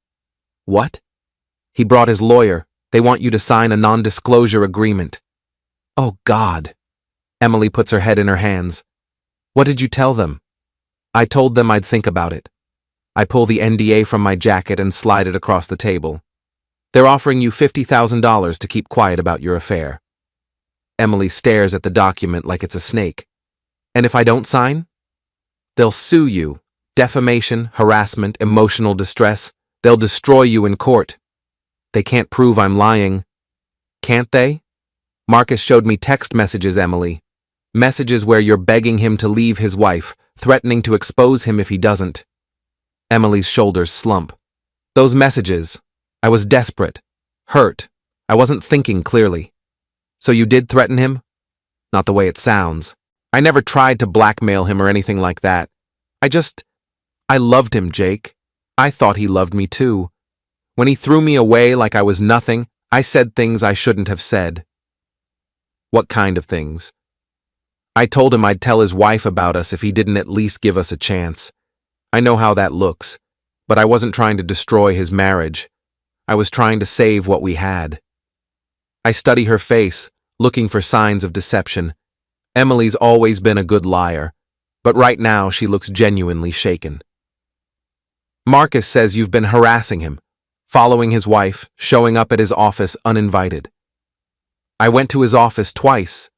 What? He brought his lawyer. They want you to sign a non-disclosure agreement. Oh, God. Emily puts her head in her hands. What did you tell them? I told them I'd think about it. I pull the NDA from my jacket and slide it across the table. They're offering you $50,000 to keep quiet about your affair. Emily stares at the document like it's a snake. And if I don't sign? They'll sue you. Defamation, harassment, emotional distress. They'll destroy you in court. They can't prove I'm lying. Can't they? Marcus showed me text messages, Emily. Messages where you're begging him to leave his wife, threatening to expose him if he doesn't. Emily's shoulders slump. Those messages. I was desperate. Hurt. I wasn't thinking clearly. So you did threaten him? Not the way it sounds. I never tried to blackmail him or anything like that. I loved him, Jake. I thought he loved me too. When he threw me away like I was nothing, I said things I shouldn't have said. What kind of things? I told him I'd tell his wife about us if he didn't at least give us a chance. I know how that looks, but I wasn't trying to destroy his marriage. I was trying to save what we had. I study her face, looking for signs of deception. Emily's always been a good liar, but right now she looks genuinely shaken. Marcus says you've been harassing him, following his wife, showing up at his office uninvited. I went to his office twice,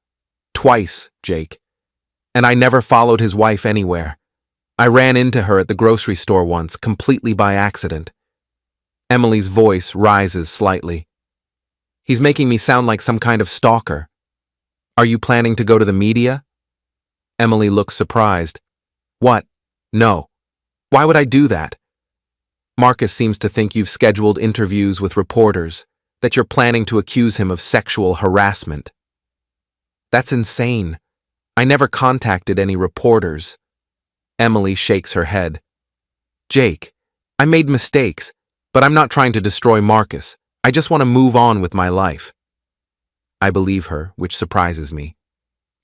Jake, and I never followed his wife anywhere. I ran into her at the grocery store once, completely by accident. Emily's voice rises slightly. He's making me sound like some kind of stalker. Are you planning to go to the media? Emily looks surprised. What? No. Why would I do that? Marcus seems to think you've scheduled interviews with reporters, that you're planning to accuse him of sexual harassment. That's insane. I never contacted any reporters. Emily shakes her head. Jake, I made mistakes, but I'm not trying to destroy Marcus. I just want to move on with my life. I believe her, which surprises me.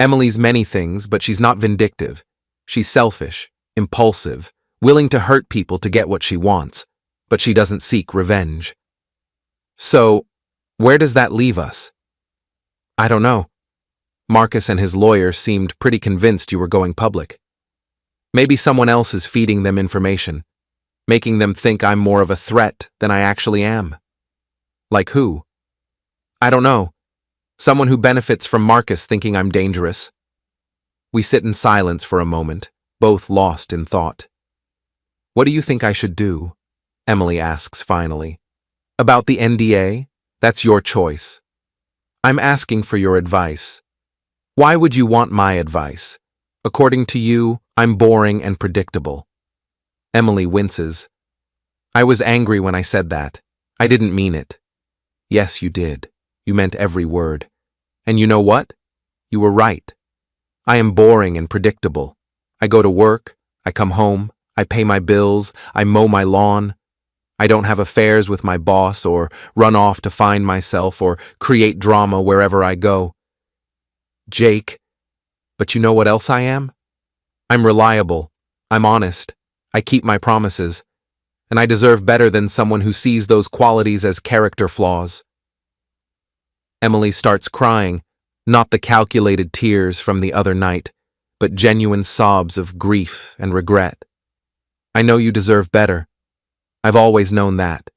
Emily's many things, but she's not vindictive. She's selfish, impulsive, willing to hurt people to get what she wants, but she doesn't seek revenge. So, where does that leave us? I don't know. Marcus and his lawyer seemed pretty convinced you were going public. Maybe someone else is feeding them information, making them think I'm more of a threat than I actually am. Like who? I don't know. Someone who benefits from Marcus thinking I'm dangerous. We sit in silence for a moment, both lost in thought. What do you think I should do? Emily asks finally. About the NDA? That's your choice. I'm asking for your advice. Why would you want my advice? According to you, I'm boring and predictable. Emily winces. I was angry when I said that. I didn't mean it. Yes, you did. You meant every word. And you know what? You were right. I am boring and predictable. I go to work, I come home, I pay my bills, I mow my lawn. I don't have affairs with my boss or run off to find myself or create drama wherever I go. Jake, but you know what else I am? I'm reliable. I'm honest. I keep my promises. and I deserve better than someone who sees those qualities as character flaws. Emily starts crying, not the calculated tears from the other night, but genuine sobs of grief and regret. I know you deserve better. I've always known that.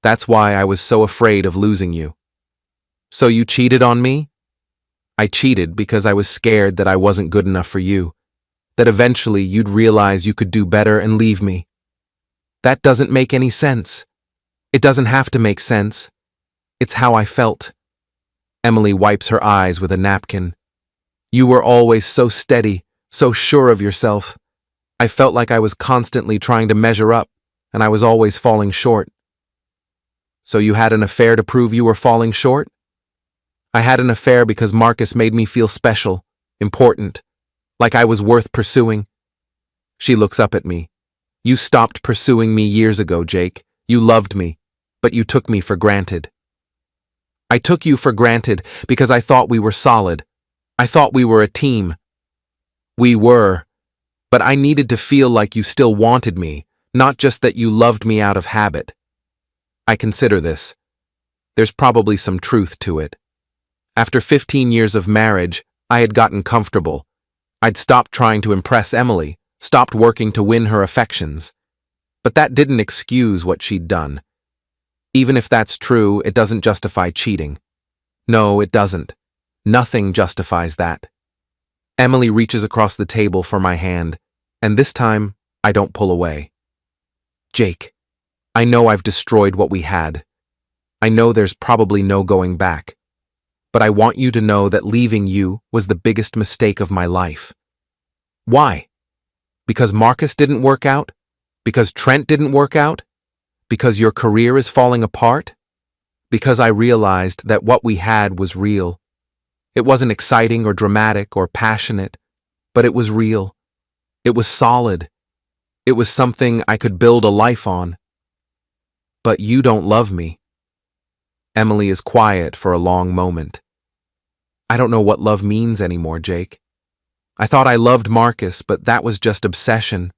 That's why I was so afraid of losing you. So you cheated on me? I cheated because I was scared that I wasn't good enough for you, that eventually you'd realize you could do better and leave me. That doesn't make any sense. It doesn't have to make sense. It's how I felt. Emily wipes her eyes with a napkin. You were always so steady, so sure of yourself. I felt like I was constantly trying to measure up, and I was always falling short. So you had an affair to prove you were falling short? I had an affair because Marcus made me feel special, important, like I was worth pursuing. She looks up at me. You stopped pursuing me years ago, Jake. You loved me, but you took me for granted. I took you for granted because I thought we were solid. I thought we were a team. We were, but I needed to feel like you still wanted me, not just that you loved me out of habit. I consider this. There's probably some truth to it. After 15 years of marriage, I had gotten comfortable. I'd stopped trying to impress Emily, stopped working to win her affections. But that didn't excuse what she'd done. Even if that's true, it doesn't justify cheating. No, it doesn't. Nothing justifies that. Emily reaches across the table for my hand, and this time, I don't pull away. Jake, I know I've destroyed what we had. I know there's probably no going back. But I want you to know that leaving you was the biggest mistake of my life. Why? Because Marcus didn't work out? Because Trent didn't work out? Because your career is falling apart? Because I realized that what we had was real. It wasn't exciting or dramatic or passionate, but it was real. It was solid. It was something I could build a life on. But you don't love me. Emily is quiet for a long moment. I don't know what love means anymore, Jake. I thought I loved Marcus, but that was just obsession.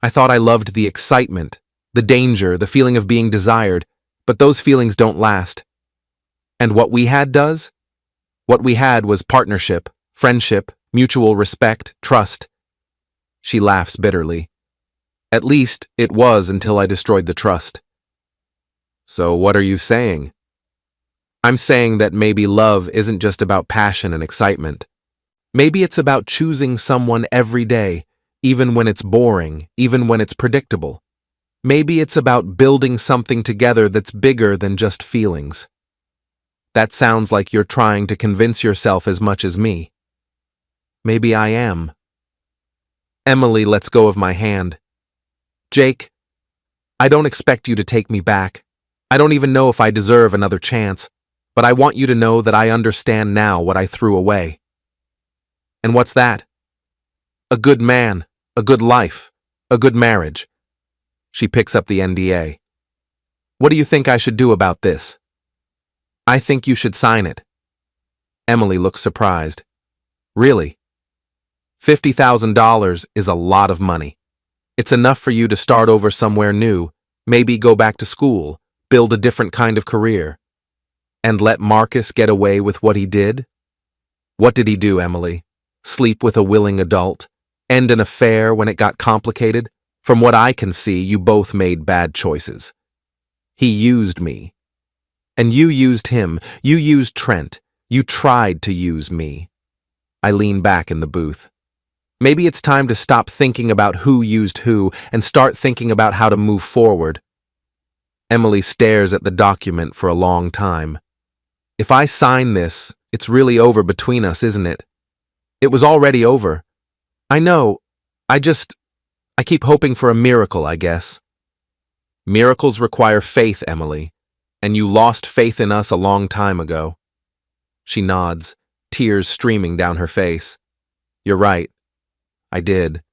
I thought I loved the excitement, the danger, the feeling of being desired, but those feelings don't last. And what we had does? What we had was partnership, friendship, mutual respect, trust. She laughs bitterly. At least it was until I destroyed the trust. So what are you saying? I'm saying that maybe love isn't just about passion and excitement. Maybe it's about choosing someone every day, even when it's boring, even when it's predictable. Maybe it's about building something together that's bigger than just feelings. That sounds like you're trying to convince yourself as much as me. Maybe I am. Emily lets go of my hand. Jake, I don't expect you to take me back. I don't even know if I deserve another chance, but I want you to know that I understand now what I threw away. And what's that? A good man, a good life, a good marriage. She picks up the NDA. What do you think I should do about this? I think you should sign it. Emily looks surprised. Really? $50,000 is a lot of money. It's enough for you to start over somewhere new, maybe go back to school, build a different kind of career. And let Marcus get away with what he did? What did he do, Emily? Sleep with a willing adult? End an affair when it got complicated? From what I can see, you both made bad choices. He used me. And you used him. You used Trent. You tried to use me. I lean back in the booth. Maybe it's time to stop thinking about who used who and start thinking about how to move forward. Emily stares at the document for a long time. If I sign this, it's really over between us, isn't it? It was already over. I know. I keep hoping for a miracle, I guess. Miracles require faith, Emily, and you lost faith in us a long time ago. She nods, tears streaming down her face. You're right. I did.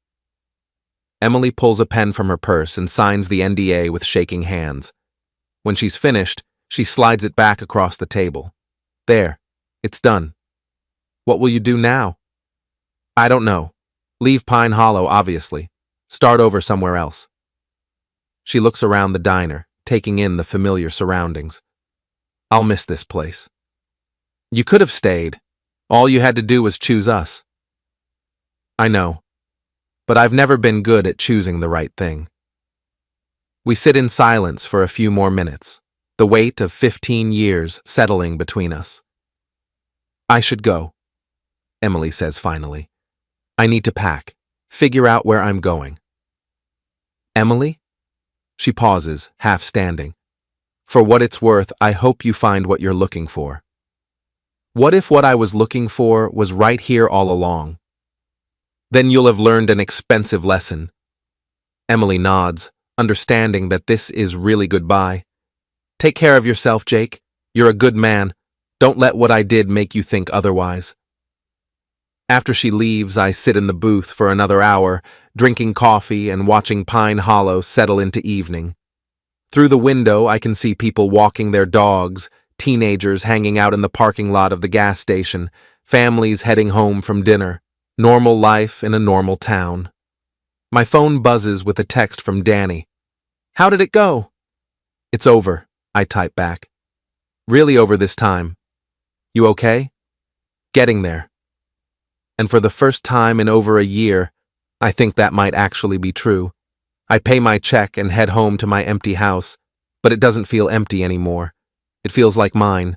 Emily pulls a pen from her purse and signs the NDA with shaking hands. When she's finished, she slides it back across the table. There, it's done. What will you do now? I don't know. Leave Pine Hollow, obviously. Start over somewhere else. She looks around the diner, taking in the familiar surroundings. I'll miss this place. You could have stayed. All you had to do was choose us. I know, but I've never been good at choosing the right thing. We sit in silence for a few more minutes, the weight of 15 years settling between us. I should go, Emily says finally. I need to pack, figure out where I'm going. Emily? She pauses, half standing. For what it's worth, I hope you find what you're looking for. What if what I was looking for was right here all along? Then you'll have learned an expensive lesson. Emily nods, understanding that this is really goodbye. Take care of yourself, Jake. You're a good man. Don't let what I did make you think otherwise. After she leaves, I sit in the booth for another hour, drinking coffee and watching Pine Hollow settle into evening. Through the window, I can see people walking their dogs, teenagers hanging out in the parking lot of the gas station, families heading home from dinner. Normal life in a normal town. My phone buzzes with a text from Danny. How did it go? It's over, I type back. Really over this time. You okay? Getting there. And for the first time in over a year, I think that might actually be true. I pay my check and head home to my empty house, but it doesn't feel empty anymore. It feels like mine.